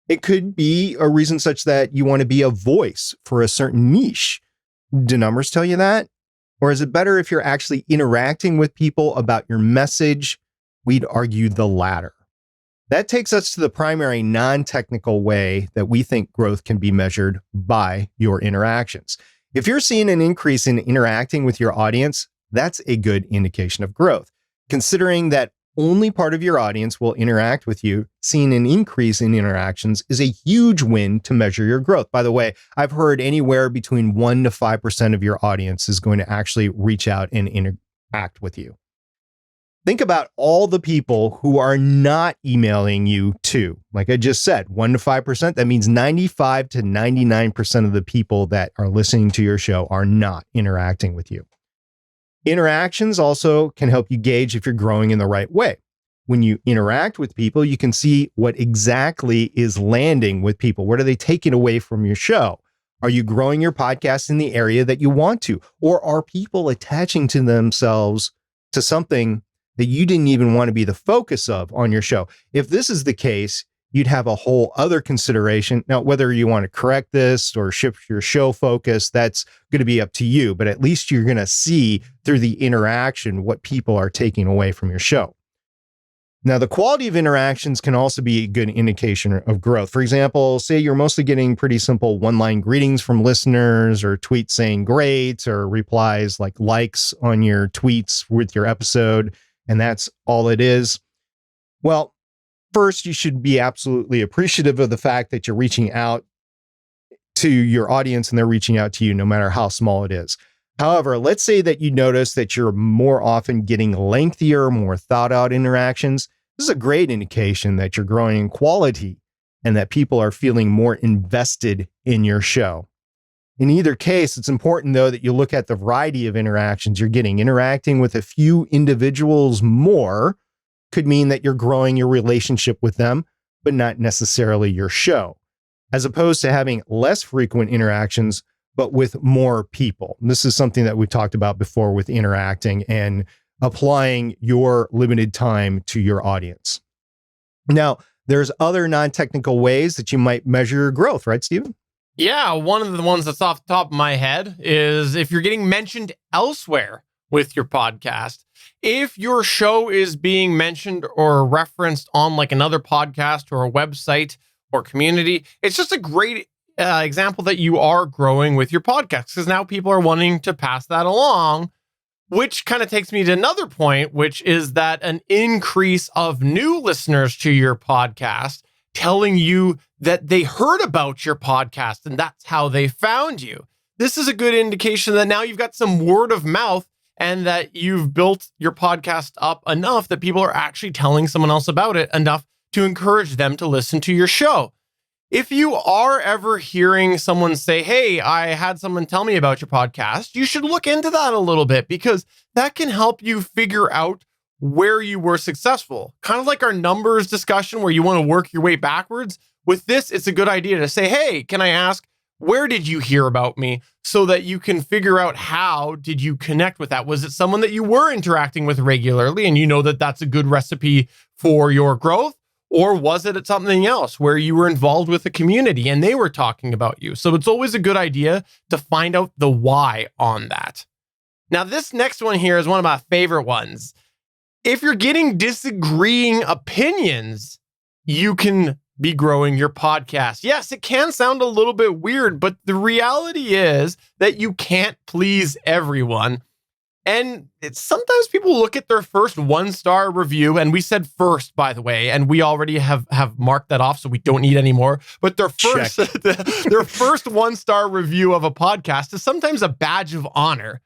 It could be a reason such that you want to be a voice for a certain niche. Do numbers tell you that? Or is it better if you're actually interacting with people about your message? We'd argue the latter. That takes us to the primary non-technical way that we think growth can be measured by your interactions. If you're seeing an increase in interacting with your audience, that's a good indication of growth. Considering that only part of your audience will interact with you, seeing an increase in interactions is a huge win to measure your growth. By the way, I've heard anywhere between 1% to 5% of your audience is going to actually reach out and interact with you. Think about all the people who are not emailing you too. Like I just said, 1% to 5%, that means 95 to 99% of the people that are listening to your show are not interacting with you. Interactions also can help you gauge if you're growing in the right way. When you interact with people, you can see what exactly is landing with people. What are they taking away from your show? Are you growing your podcast in the area that you want to? Or are people attaching to themselves to something that you didn't even want to be the focus of on your show? If this is the case, you'd have a whole other consideration. Now, whether you want to correct this or shift your show focus, that's going to be up to you. But at least you're going to see through the interaction what people are taking away from your show. Now, the quality of interactions can also be a good indication of growth. For example, say you're mostly getting pretty simple one-line greetings from listeners or tweets saying great or replies like likes on your tweets with your episode, and that's all it is. Well, first, you should be absolutely appreciative of the fact that you're reaching out to your audience and they're reaching out to you no matter how small it is. However, let's say that you notice that you're more often getting lengthier, more thought out interactions. This is a great indication that you're growing in quality and that people are feeling more invested in your show. In either case, it's important, though, that you look at the variety of interactions you're getting. Interacting with a few individuals more could mean that you're growing your relationship with them, but not necessarily your show, as opposed to having less frequent interactions, but with more people. And this is something that we talked about before with interacting and applying your limited time to your audience. Now, there's other non-technical ways that you might measure your growth, right, Stephen? Yeah, one of the ones that's off the top of my head is if you're getting mentioned elsewhere with your podcast. If your show is being mentioned or referenced on like another podcast or a website or community, it's just a great example that you are growing with your podcast because now people are wanting to pass that along, which kind of takes me to another point, which is that an increase of new listeners to your podcast telling you that they heard about your podcast and that's how they found you. This is a good indication that now you've got some word of mouth and that you've built your podcast up enough that people are actually telling someone else about it enough to encourage them to listen to your show. If you are ever hearing someone say, hey, I had someone tell me about your podcast, you should look into that a little bit because that can help you figure out where you were successful. Kind of like our numbers discussion where you want to work your way backwards. With this, it's a good idea to say, hey, can I ask, where did you hear about me? So that you can figure out how did you connect with that? Was it someone that you were interacting with regularly and you know that that's a good recipe for your growth? Or was it something else where you were involved with the community and they were talking about you? So it's always a good idea to find out the why on that. Now, this next one here is one of my favorite ones. If you're getting disagreeing opinions, you can be growing your podcast. Yes, it can sound a little bit weird, but the reality is that you can't please everyone. And sometimes people look at their first 1-star review, and we said first, by the way, and we already have marked that off, so we don't need any more. But their first, their first 1-star review of a podcast is sometimes a badge of honor.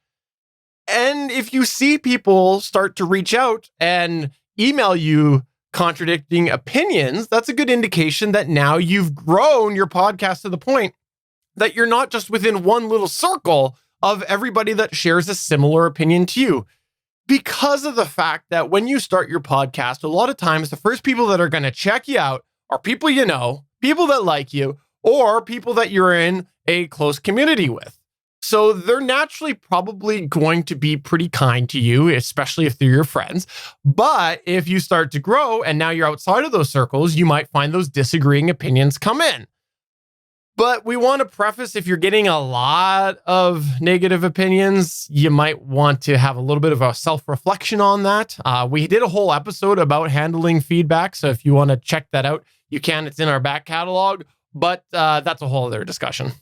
And if you see people start to reach out and email you contradicting opinions, that's a good indication that now you've grown your podcast to the point that you're not just within one little circle of everybody that shares a similar opinion to you. Because of the fact that when you start your podcast, a lot of times the first people that are going to check you out are people you know, people that like you, or people that you're in a close community with. So they're naturally probably going to be pretty kind to you, especially if they're your friends. But if you start to grow and now you're outside of those circles, you might find those disagreeing opinions come in. But we want to preface, if you're getting a lot of negative opinions, you might want to have a little bit of a self-reflection on that. We did a whole episode about handling feedback. So if you want to check that out, you can. It's in our back catalog. But that's a whole other discussion.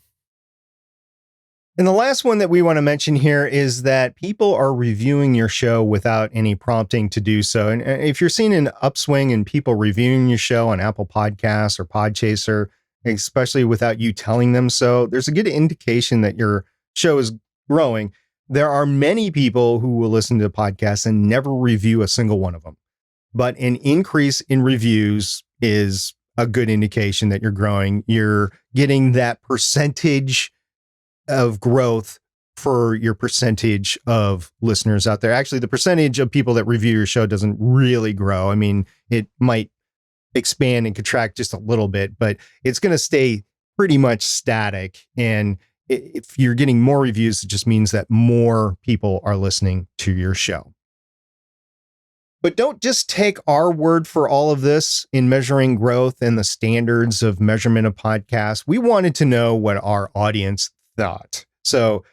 And the last one that we want to mention here is that people are reviewing your show without any prompting to do so. And if you're seeing an upswing in people reviewing your show on Apple Podcasts or Podchaser, especially without you telling them so, there's a good indication that your show is growing. There are many people who will listen to podcasts and never review a single one of them. But an increase in reviews is a good indication that you're growing. You're getting that percentage of growth for your percentage of listeners out there. Actually, the percentage of people that review your show doesn't really grow. I mean, it might expand and contract just a little bit, but it's going to stay pretty much static. And if you're getting more reviews, it just means that more people are listening to your show. But don't just take our word for all of this in measuring growth and the standards of measurement of podcasts. We wanted to know what our audience thought. So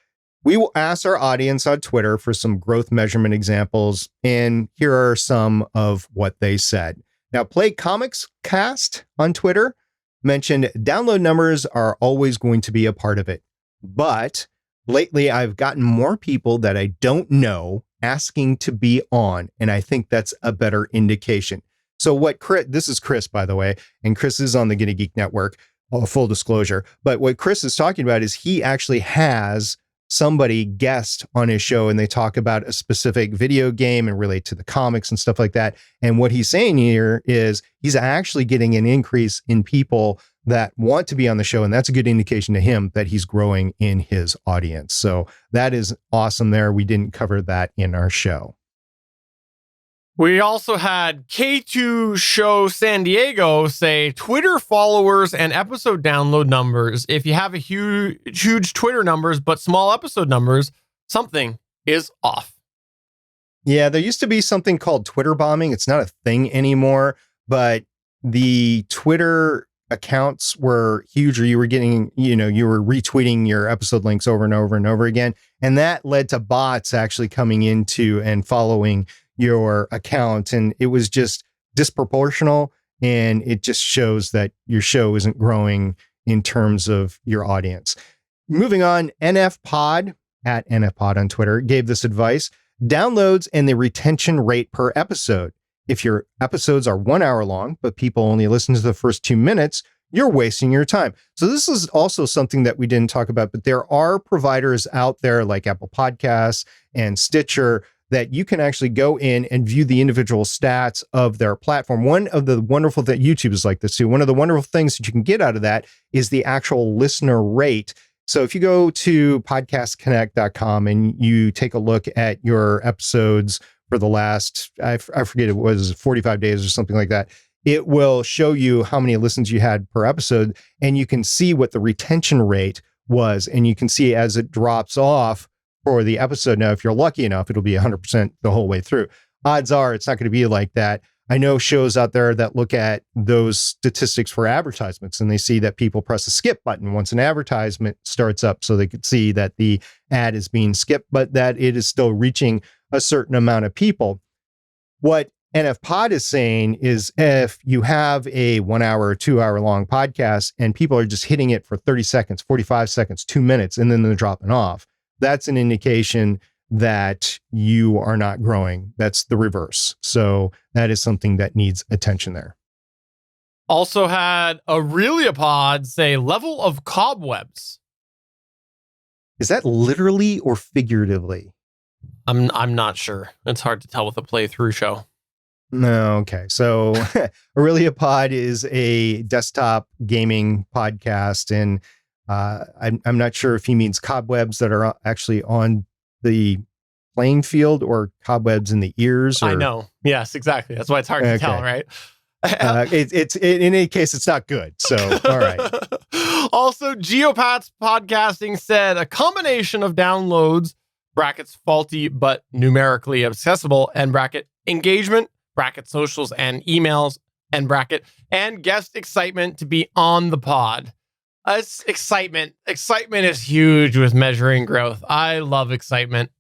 we will ask our audience on Twitter for some growth measurement examples, and here are some of what they said. Now, Play Comics Cast on Twitter mentioned download numbers are always going to be a part of it. But lately, I've gotten more people that I don't know asking to be on, and I think that's a better indication. So this is Chris, by the way, and Chris is on the GonnaGeek Network, full disclosure. But what Chris is talking about is he actually has somebody guest on his show, and they talk about a specific video game and relate to the comics and stuff like that. And what he's saying here is he's actually getting an increase in people that want to be on the show. And that's a good indication to him that he's growing in his audience. So that is awesome there. We didn't cover that in our show. We also had K2 Show San Diego say Twitter followers and episode download numbers. If you have a huge Twitter numbers, but small episode numbers, something is off. Yeah, there used to be something called Twitter bombing. It's not a thing anymore, but the Twitter accounts were huge, or you were getting, you were retweeting your episode links over and over and over again. And that led to bots actually coming into and following your account. And it was just disproportional. And it just shows that your show isn't growing in terms of your audience. Moving on, NFPod at NFPod on Twitter gave this advice: downloads and the retention rate per episode. If your episodes are 1 hour long, but people only listen to the first 2 minutes, you're wasting your time. So this is also something that we didn't talk about, but there are providers out there like Apple Podcasts and Stitcher that you can actually go in and view the individual stats of their platform. One of the wonderful things, YouTube is like this too. One of the wonderful things that you can get out of that is the actual listener rate. So if you go to podcastconnect.com and you take a look at your episodes for the last, I forget, it was 45 days or something like that, it will show you how many listens you had per episode, and you can see what the retention rate was. And you can see as it drops off for the episode. Now, if you're lucky enough, it'll be 100% the whole way through. Odds are it's not going to be like that. I know shows out there that look at those statistics for advertisements, and they see that people press the skip button once an advertisement starts up, so they could see that the ad is being skipped, but that it is still reaching a certain amount of people. What NFPod is saying is if you have a 1 hour or 2 hour long podcast and people are just hitting it for 30 seconds, 45 seconds, 2 minutes, and then they're dropping off, that's an indication that you are not growing. That's the reverse. So that is something that needs attention there. Also had Aureliapod say level of cobwebs. Is that literally or figuratively? I'm not sure. It's hard to tell with a playthrough show. No, okay. So Aureliapod is a desktop gaming podcast, and I'm not sure if he means cobwebs that are actually on the playing field or cobwebs in the ears. Or... I know. Yes, exactly. That's why it's hard to tell, right? It's in any case, it's not good. So, all right. Also, Geopats Podcasting said a combination of downloads, brackets faulty but numerically accessible, and bracket engagement, bracket socials and emails, and bracket and guest excitement to be on the pod. It's excitement. Excitement is huge with measuring growth. I love excitement.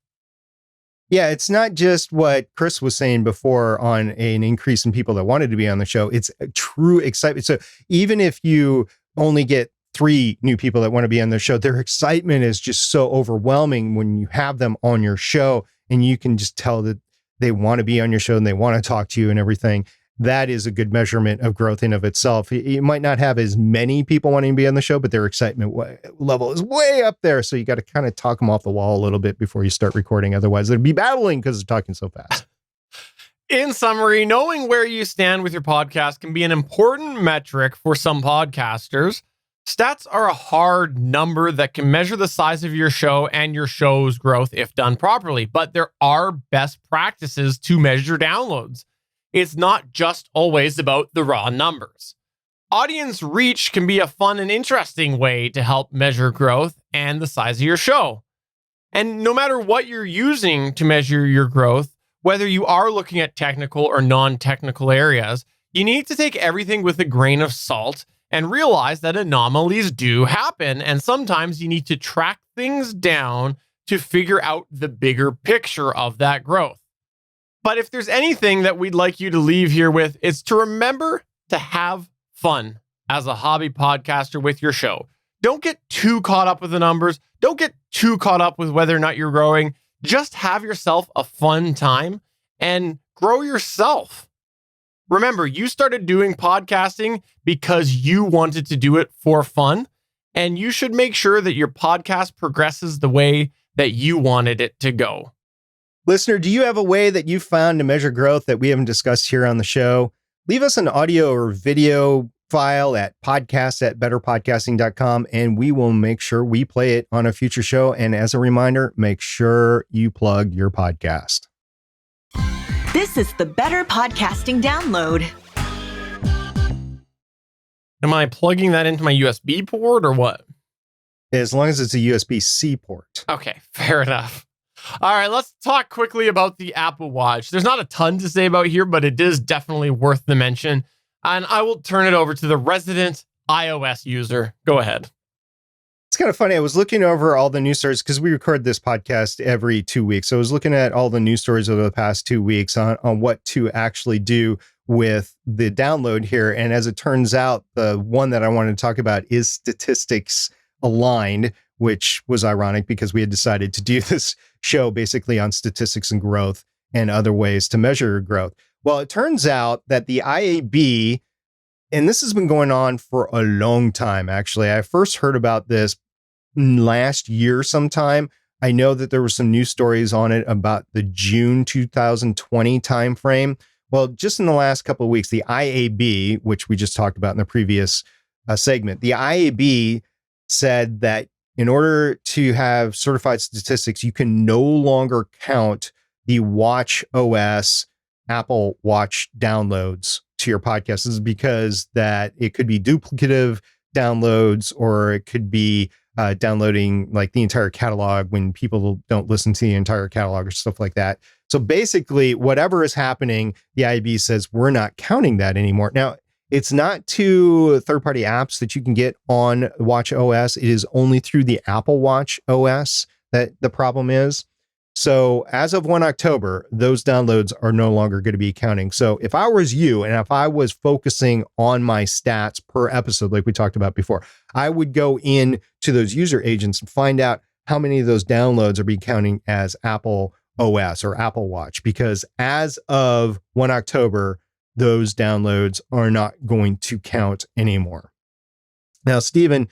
Yeah, it's not just what Chris was saying before on an increase in people that wanted to be on the show. It's a true excitement. So even if you only get 3 new people that want to be on the show, their excitement is just so overwhelming when you have them on your show and you can just tell that they want to be on your show and they want to talk to you and everything. That is a good measurement of growth in of itself. You might not have as many people wanting to be on the show, but their excitement level is way up there. So you got to kind of talk them off the wall a little bit before you start recording. Otherwise, they'd be battling because they're talking so fast. In summary, knowing where you stand with your podcast can be an important metric for some podcasters. Stats are a hard number that can measure the size of your show and your show's growth if done properly, but there are best practices to measure downloads. It's not just always about the raw numbers. Audience reach can be a fun and interesting way to help measure growth and the size of your show. And no matter what you're using to measure your growth, whether you are looking at technical or non-technical areas, you need to take everything with a grain of salt and realize that anomalies do happen. And sometimes you need to track things down to figure out the bigger picture of that growth. But if there's anything that we'd like you to leave here with, it's to remember to have fun as a hobby podcaster with your show. Don't get too caught up with the numbers. Don't get too caught up with whether or not you're growing. Just have yourself a fun time and grow yourself. Remember, you started doing podcasting because you wanted to do it for fun, and you should make sure that your podcast progresses the way that you wanted it to go. Listener, do you have a way that you found to measure growth that we haven't discussed here on the show? Leave us an audio or video file at podcast@betterpodcasting.com, and we will make sure we play it on a future show. And as a reminder, make sure you plug your podcast. This is the Better Podcasting Download. Am I plugging that into my USB port or what? As long as it's a USB-C port. Okay, fair enough. All right, let's talk quickly about the Apple Watch. There's not a ton to say about here, but it is definitely worth the mention. And I will turn it over to the resident iOS user. Go ahead. It's kind of funny. I was looking over all the news stories because we record this podcast every 2 weeks. So I was looking at all the news stories over the past 2 weeks on what to actually do with the download here. And as it turns out, the one that I wanted to talk about is statistics aligned, which was ironic because we had decided to do this show basically on statistics and growth and other ways to measure growth. Well, it turns out that the IAB, and this has been going on for a long time, actually. I first heard about this last year sometime. I know that there were some news stories on it about the June 2020 timeframe. Well, just in the last couple of weeks, the IAB, which we just talked about in the previous segment, the IAB said that in order to have certified statistics, you can no longer count the Watch OS Apple Watch downloads to your podcast. This is because that it could be duplicative downloads, or it could be downloading like the entire catalog when people don't listen to the entire catalog or stuff like that. So basically, whatever is happening, the IAB says we're not counting that anymore. Now, it's not to third-party apps that you can get on Watch OS. It is only through the Apple Watch OS that the problem is. So as of 1 October, those downloads are no longer going to be counting. So if I was you, and if I was focusing on my stats per episode, like we talked about before, I would go in to those user agents and find out how many of those downloads are being counting as Apple OS or Apple Watch, because as of 1 October, those downloads are not going to count anymore. Now, Stephen,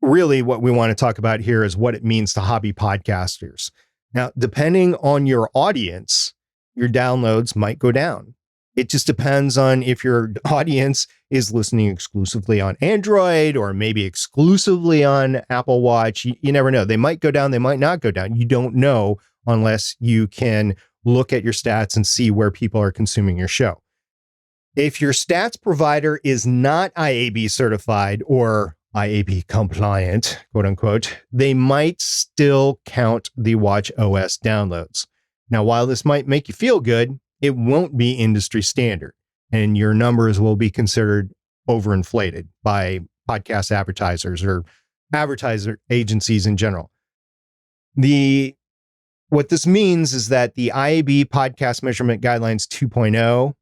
really what we want to talk about here is what it means to hobby podcasters. Now, depending on your audience, your downloads might go down. It just depends on if your audience is listening exclusively on Android or maybe exclusively on Apple Watch. You never know. They might go down. They might not go down. You don't know unless you can look at your stats and see where people are consuming your show. If your stats provider is not IAB certified or IAB compliant, quote unquote, they might still count the Watch OS downloads. Now, while this might make you feel good, it won't be industry standard, and your numbers will be considered overinflated by podcast advertisers or advertiser agencies in general. What this means is that the IAB Podcast Measurement Guidelines 2.0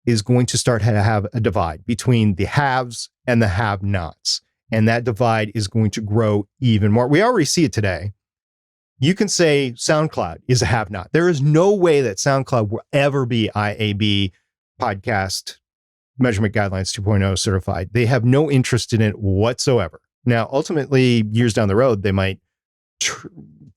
is going to start to have a divide between the haves and the have-nots. And that divide is going to grow even more. We already see it today. You can say SoundCloud is a have-not. There is no way that SoundCloud will ever be IAB Podcast Measurement Guidelines 2.0 certified. They have no interest in it whatsoever. Now, ultimately, years down the road, they might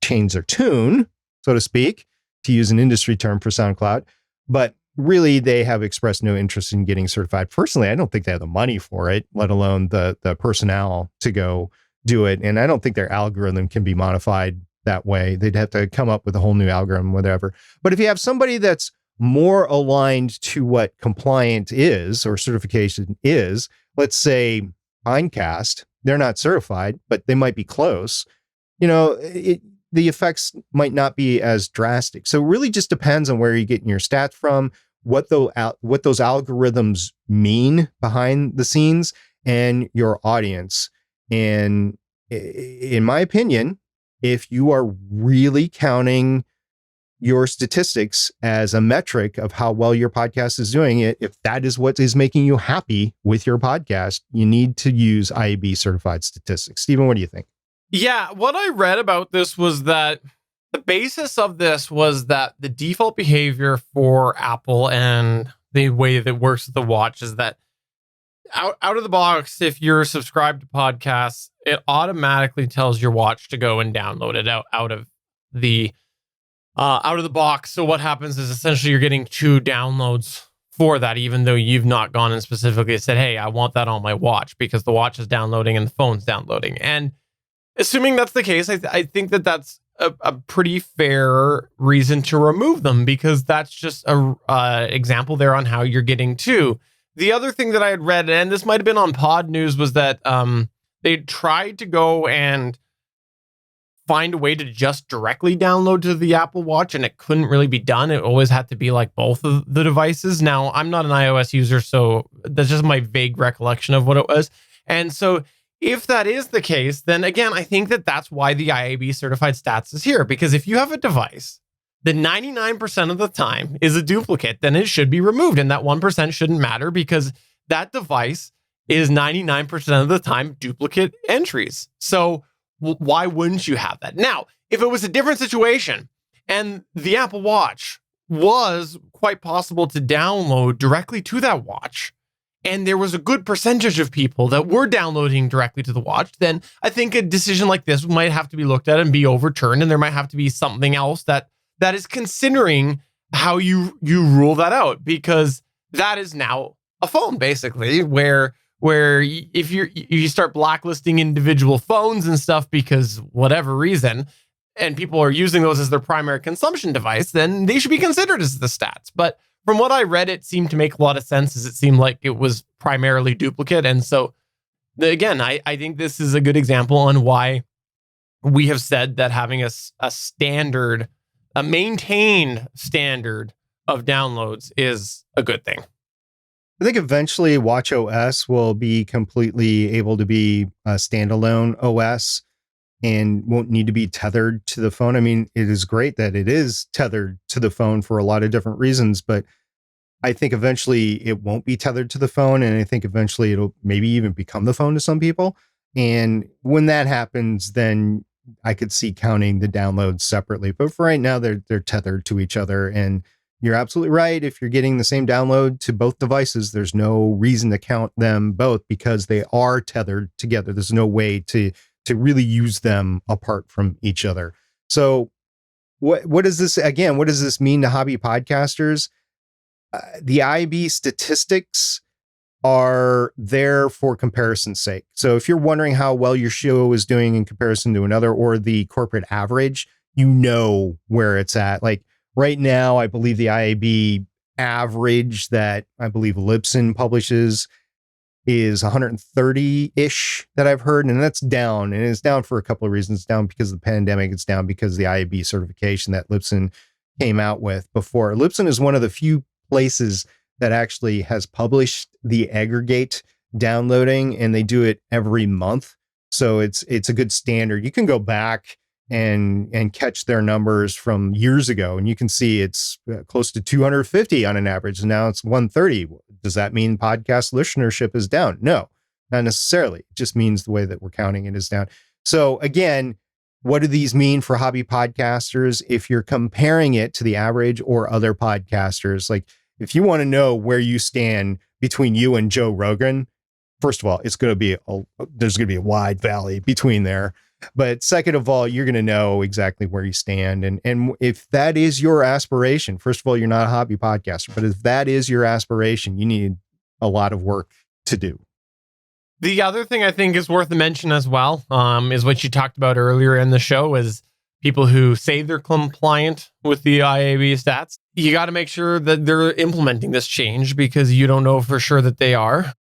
change their tune, so to speak, to use an industry term for SoundCloud. But really, they have expressed no interest in getting certified. Personally, I don't think they have the money for it, let alone the personnel to go do it. And I don't think their algorithm can be modified that way. They'd have to come up with a whole new algorithm, whatever. But if you have somebody that's more aligned to what compliant is or certification is, let's say Pinecast, they're not certified, but they might be close. The effects might not be as drastic. So it really just depends on where you're getting your stats from, what those algorithms mean behind the scenes, and your audience. And in my opinion, if you are really counting your statistics as a metric of how well your podcast is doing it, if that is what is making you happy with your podcast, you need to use IAB certified statistics. Stephen, what do you think? Yeah, what I read about this was that the basis of this was that the default behavior for Apple and the way that it works with the watch is that out of the box, if you're subscribed to podcasts, it automatically tells your watch to go and download it out of the box. So what happens is essentially you're getting 2 downloads for that, even though you've not gone and specifically said, hey, I want that on my watch, because the watch is downloading and the phone's downloading. And assuming that's the case, I think that that's a pretty fair reason to remove them, because that's just a example there on how you're getting 2. The other thing that I had read, and this might have been on Pod News, was that they tried to go and find a way to just directly download to the Apple Watch, and it couldn't really be done. It always had to be like both of the devices. Now, I'm not an iOS user, so that's just my vague recollection of what it was. And so if that is the case, then again, I think that that's why the IAB certified stats is here, because if you have a device that 99% of the time is a duplicate, then it should be removed. And that 1% shouldn't matter, because that device is 99% of the time duplicate entries. So why wouldn't you have that? Now, if it was a different situation and the Apple Watch was quite possible to download directly to that watch, and there was a good percentage of people that were downloading directly to the watch, then I think a decision like this might have to be looked at and be overturned, and there might have to be something else that is considering how you rule that out, because that is now a phone, basically, where if you start blacklisting individual phones and stuff because whatever reason, and people are using those as their primary consumption device, then they should be considered as the stats. But from what I read, it seemed to make a lot of sense, as it seemed like it was primarily duplicate. And so, again, I think this is a good example on why we have said that having a standard, a maintained standard of downloads is a good thing. I think eventually watchOS will be completely able to be a standalone OS and won't need to be tethered to the phone. I mean, it is great that it is tethered to the phone for a lot of different reasons, but I think eventually it won't be tethered to the phone. And I think eventually it'll maybe even become the phone to some people. And when that happens, then I could see counting the downloads separately. But for right now, they're tethered to each other. And you're absolutely right. If you're getting the same download to both devices, there's no reason to count them both, because they are tethered together. There's no way to really use them apart from each other. So what does this mean to hobby podcasters? The IAB statistics are there for comparison's sake. So if you're wondering how well your show is doing in comparison to another, or the corporate average, you know where it's at. Like right now, I believe the IAB average that I believe Libsyn publishes is 130-ish that I've heard, and that's down. And it's down for a couple of reasons. It's down because of the pandemic. It's down because of the IAB certification that Libsyn came out with before. Libsyn is one of the few places that actually has published the aggregate downloading, and they do it every month. So it's a good standard. You can go back and catch their numbers from years ago, and you can see it's close to 250 on an average. And now it's 130. Does that mean podcast listenership is down? No, not necessarily. It just means the way that we're counting it is down. So again, what do these mean for hobby podcasters? If you're comparing it to the average or other podcasters, like if you want to know where you stand between you and Joe Rogan, first of all, there's going to be a wide valley between there. But second of all, you're going to know exactly where you stand. And if that is your aspiration, first of all, you're not a hobby podcaster, but if that is your aspiration, you need a lot of work to do. The other thing I think is worth a mention as well is what you talked about earlier in the show is people who say they're compliant with the IAB stats. You got to make sure that they're implementing this change because you don't know for sure that they are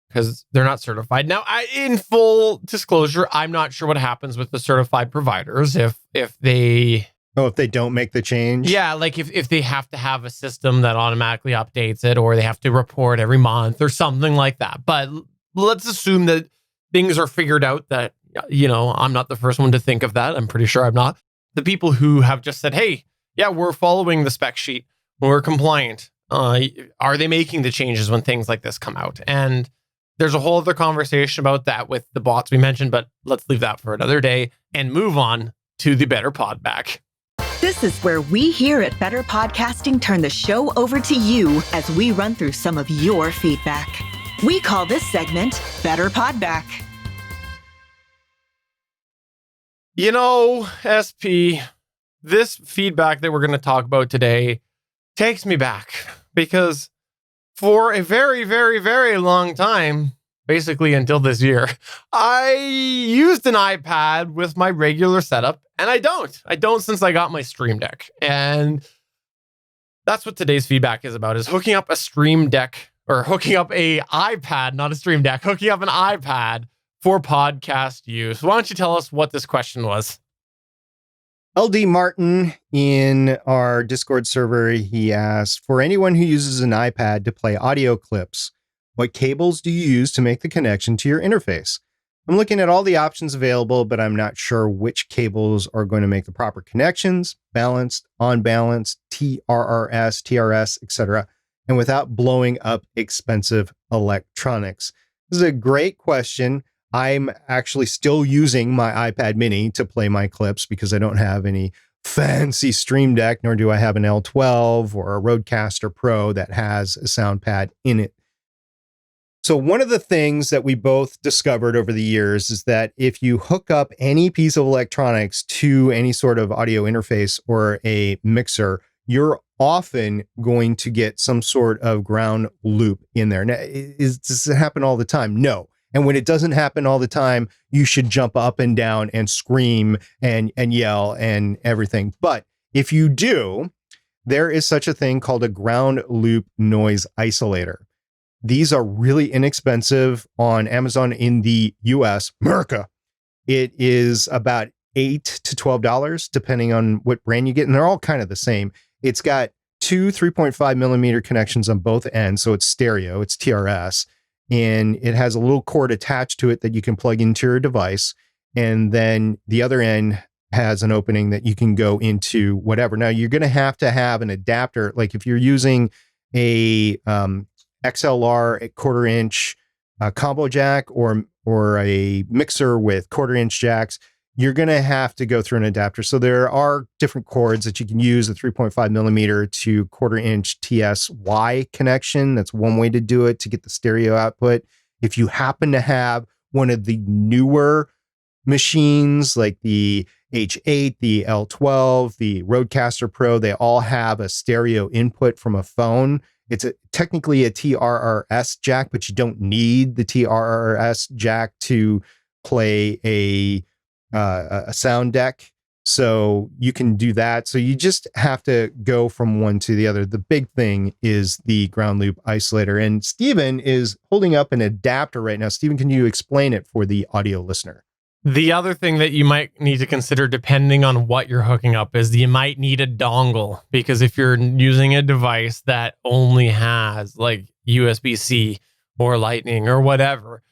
because they're not certified. Now, in full disclosure, I'm not sure what happens with the certified providers if they... Oh, if they don't make the change? Yeah, like if they have to have a system that automatically updates it or they have to report every month or something like that. But let's assume that things are figured out that, I'm not the first one to think of that. I'm pretty sure I'm not. The people who have just said, hey, yeah, we're following the spec sheet. We're compliant. Are they making the changes when things like this come out? And there's a whole other conversation about that with the bots we mentioned, but let's leave that for another day and move on to the Better Pod Back. This is where we here at Better Podcasting turn the show over to you as we run through some of your feedback. We call this segment Better Pod Back. SP, this feedback that we're going to talk about today takes me back because for a very, very, very long time, basically until this year, I used an iPad with my regular setup, and I don't. I don't since I got my Stream Deck. And that's what today's feedback is about, is hooking up a Stream Deck, or hooking up a iPad, not a Stream Deck, hooking up an iPad for podcast use. Why don't you tell us what this question was? LD Martin in our Discord server, he asked, for anyone who uses an iPad to play audio clips, what cables do you use to make the connection to your interface? I'm looking at all the options available, but I'm not sure which cables are going to make the proper connections, balanced, unbalanced, TRRS, etc., and without blowing up expensive electronics. This is a great question. I'm actually still using my iPad mini to play my clips because I don't have any fancy Stream Deck, nor do I have an L12 or a Rodecaster Pro that has a sound pad in it. So one of the things that we both discovered over the years is that if you hook up any piece of electronics to any sort of audio interface or a mixer, you're often going to get some sort of ground loop in there. Now, does it happen all the time? No. And when it doesn't happen all the time, you should jump up and down and scream and yell and everything. But if you do, there is such a thing called a ground loop noise isolator. These are really inexpensive on Amazon in the US, America. It is about $8 to $12, depending on what brand you get. And they're all kind of the same. It's got two 3.5 millimeter connections on both ends. So it's stereo, it's TRS. And it has a little cord attached to it that you can plug into your device. And then the other end has an opening that you can go into whatever. Now, you're going to have an adapter. Like if you're using a XLR at 1/4 inch combo jack or a mixer with 1/4 inch jacks, you're going to have to go through an adapter. So there are different cords that you can use, a 3.5 millimeter to 1/4 inch TSY connection. That's one way to do it to get the stereo output. If you happen to have one of the newer machines like the H8, the L12, the Rodecaster Pro, they all have a stereo input from a phone. It's technically a TRRS jack, but you don't need the TRRS jack to play a sound deck. So you can do that. So you just have to go from one to the other. The big thing is the ground loop isolator. And Steven is holding up an adapter right now. Steven, can you explain it for the audio listener? The other thing that you might need to consider, depending on what you're hooking up, is you might need a dongle, because if you're using a device that only has like USB-C or Lightning or whatever,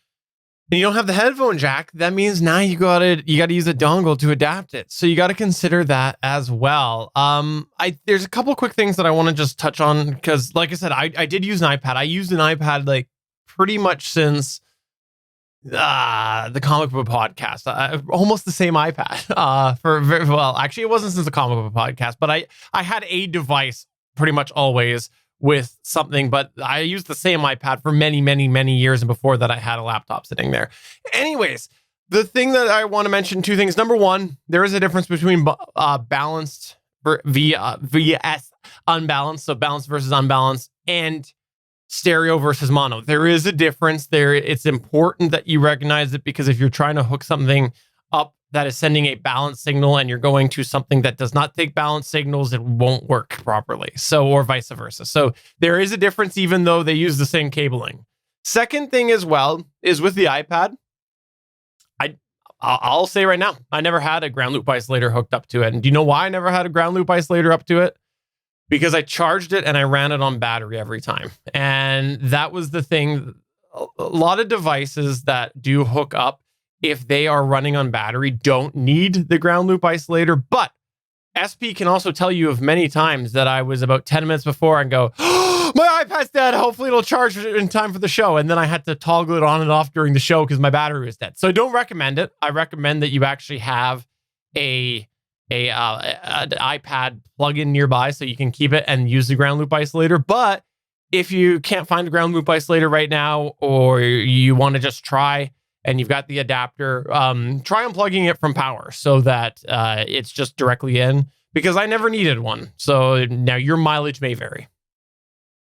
and you don't have the headphone jack, that means now you got to use a dongle to adapt it. So you got to consider that as well. There's a couple quick things that I want to just touch on because, like I said, I did use an iPad. I used an iPad like pretty much since the comic book podcast, almost the same iPad. Actually, it wasn't since the comic book podcast, but I had a device pretty much always with something, but I used the same iPad for many, many, many years, and before that I had a laptop sitting there. Anyways, the thing that I want to mention, two things. Number one, there is a difference between balanced vs unbalanced, so balanced versus unbalanced, and stereo versus mono. There is a difference there. It's important that you recognize it, because if you're trying to hook something up that is sending a balanced signal and you're going to something that does not take balanced signals, it won't work properly. So, or vice versa. So there is a difference, even though they use the same cabling. Second thing as well is with the iPad, I'll say right now, I never had a ground loop isolator hooked up to it. And do you know why I never had a ground loop isolator up to it? Because I charged it and I ran it on battery every time. And that was the thing. A lot of devices that do hook up, if they are running on battery, don't need the ground loop isolator. But SP can also tell you of many times that I was about 10 minutes before and go, oh, my iPad's dead. Hopefully it'll charge in time for the show. And then I had to toggle it on and off during the show because my battery was dead. So I don't recommend it. I recommend that you actually have an iPad plug-in nearby so you can keep it and use the ground loop isolator. But if you can't find a ground loop isolator right now, or you want to just try and you've got the adapter, try unplugging it from power so that it's just directly in, because I never needed one. So now your mileage may vary.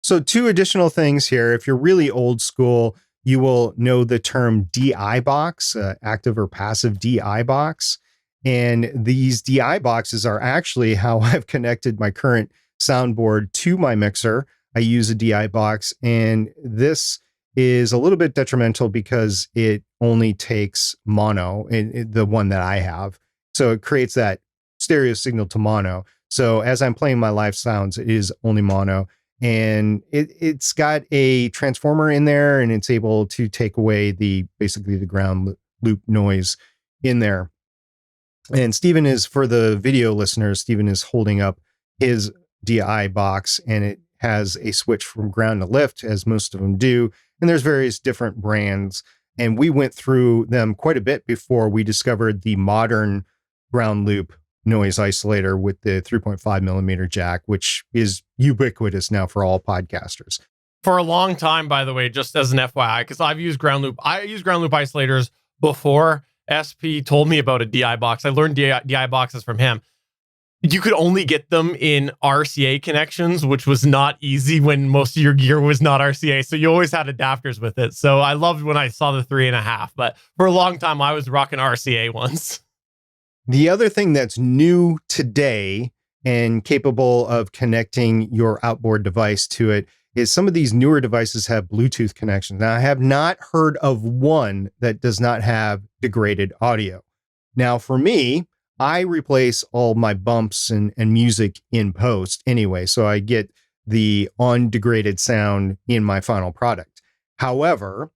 So two additional things here. If you're really old school, you will know the term DI box, active or passive DI box. And these DI boxes are actually how I've connected my current soundboard to my mixer. I use a DI box, and this is a little bit detrimental because it only takes mono, the one that I have. So it creates that stereo signal to mono. So as I'm playing my live sounds, it is only mono. And it's got a transformer in there, and it's able to take away basically the ground loop noise in there. And Stephen is, for the video listeners, Stephen is holding up his DI box, and it has a switch from ground to lift, as most of them do. And there's various different brands. And we went through them quite a bit before we discovered the modern ground loop noise isolator with the 3.5 millimeter jack, which is ubiquitous now for all podcasters. For a long time, by the way, just as an FYI, because I use ground loop isolators before SP told me about a DI box. I learned DI boxes from him. You could only get them in RCA connections, which was not easy when most of your gear was not RCA. So you always had adapters with it. So I loved when I saw the 3.5, but for a long time I was rocking RCA ones. The other thing that's new today and capable of connecting your outboard device to it is some of these newer devices have Bluetooth connections. Now, I have not heard of one that does not have degraded audio. Now, for me, I replace all my bumps and music in post anyway, so I get the undegraded sound in my final product. However,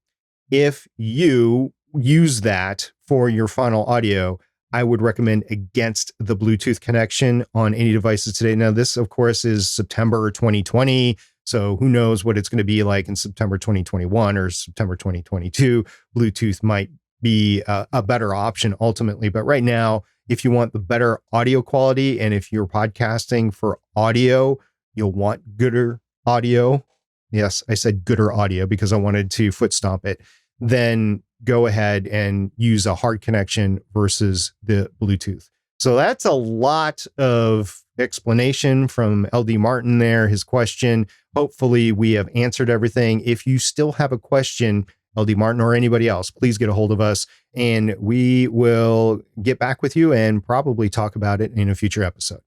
if you use that for your final audio, I would recommend against the Bluetooth connection on any devices today. Now, this, of course, is September 2020, so who knows what it's going to be like in September 2021 or September 2022. Bluetooth might be a better option ultimately, but right now, if you want the better audio quality, and if you're podcasting for audio, you'll want gooder audio. Yes, I said gooder audio because I wanted to foot stomp it. Then go ahead and use a hard connection versus the Bluetooth. So that's a lot of explanation from LD Martin there, his question. Hopefully we have answered everything. If you still have a question, LD Martin or anybody else, please get a hold of us and we will get back with you and probably talk about it in a future episode.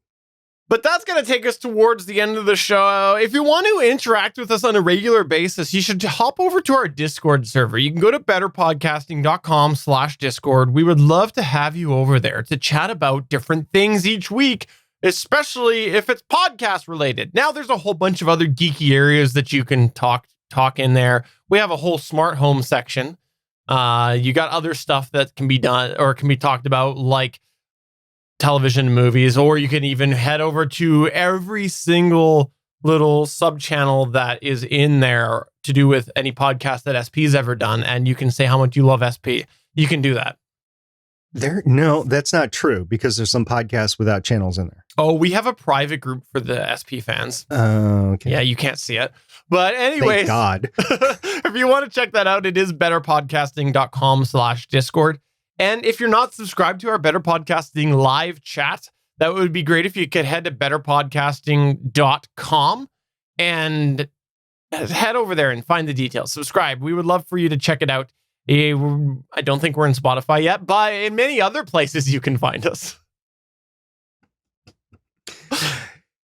But that's going to take us towards the end of the show. If you want to interact with us on a regular basis, you should hop over to our Discord server. You can go to betterpodcasting.com/Discord. We would love to have you over there to chat about different things each week, especially if it's podcast related. Now, there's a whole bunch of other geeky areas that you can talk talk in there. We have a whole smart home section. You got other stuff that can be done or can be talked about, like television and movies, or you can even head over to every single little sub channel that is in there to do with any podcast that SP's ever done. And you can say how much you love SP. You can do that. No, that's not true, because there's some podcasts without channels in there. Oh, we have a private group for the SP fans. Okay. Yeah, you can't see it. But anyways, Thank God. if you want to check that out, it is betterpodcasting.com/Discord. And if you're not subscribed to our Better Podcasting live chat, that would be great if you could head to betterpodcasting.com and head over there and find the details. Subscribe. We would love for you to check it out. I don't think we're in Spotify yet, but in many other places you can find us.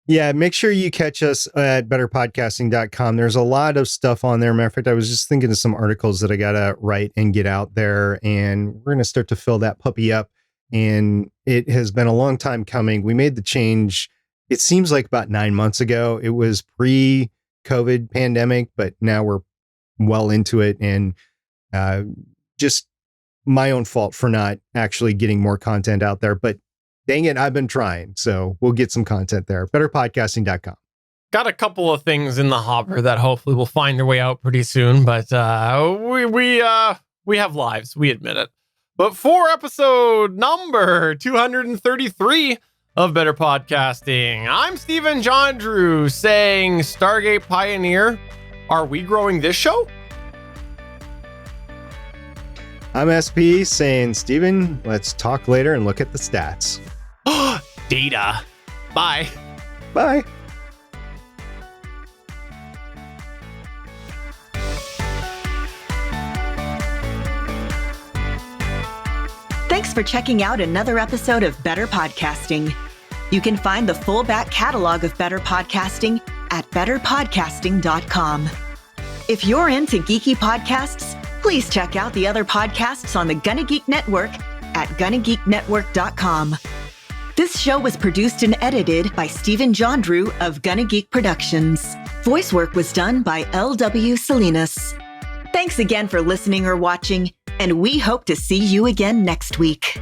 Yeah, make sure you catch us at betterpodcasting.com. There's a lot of stuff on there. Matter of fact, I was just thinking of some articles that I got to write and get out there, and we're going to start to fill that puppy up. And it has been a long time coming. We made the change. It seems like about 9 months ago. It was pre-COVID pandemic, but now we're well into it. And just my own fault for not actually getting more content out there. But dang it, I've been trying. So we'll get some content there. Betterpodcasting.com. Got a couple of things in the hopper that hopefully will find their way out pretty soon. But we have lives. We admit it. But for episode number 233 of Better Podcasting, I'm Stephen Jondrew saying, Stargate Pioneer, are we growing this show? I'm SP saying, Steven, let's talk later and look at the stats. Data. Bye. Bye. Thanks for checking out another episode of Better Podcasting. You can find the full back catalog of Better Podcasting at betterpodcasting.com. If you're into geeky podcasts, please check out the other podcasts on the GonnaGeek Network at GonnaGeekNetwork.com. This show was produced and edited by Stephen Jondrew of GonnaGeek Productions. Voice work was done by L.W. Salinas. Thanks again for listening or watching, and we hope to see you again next week.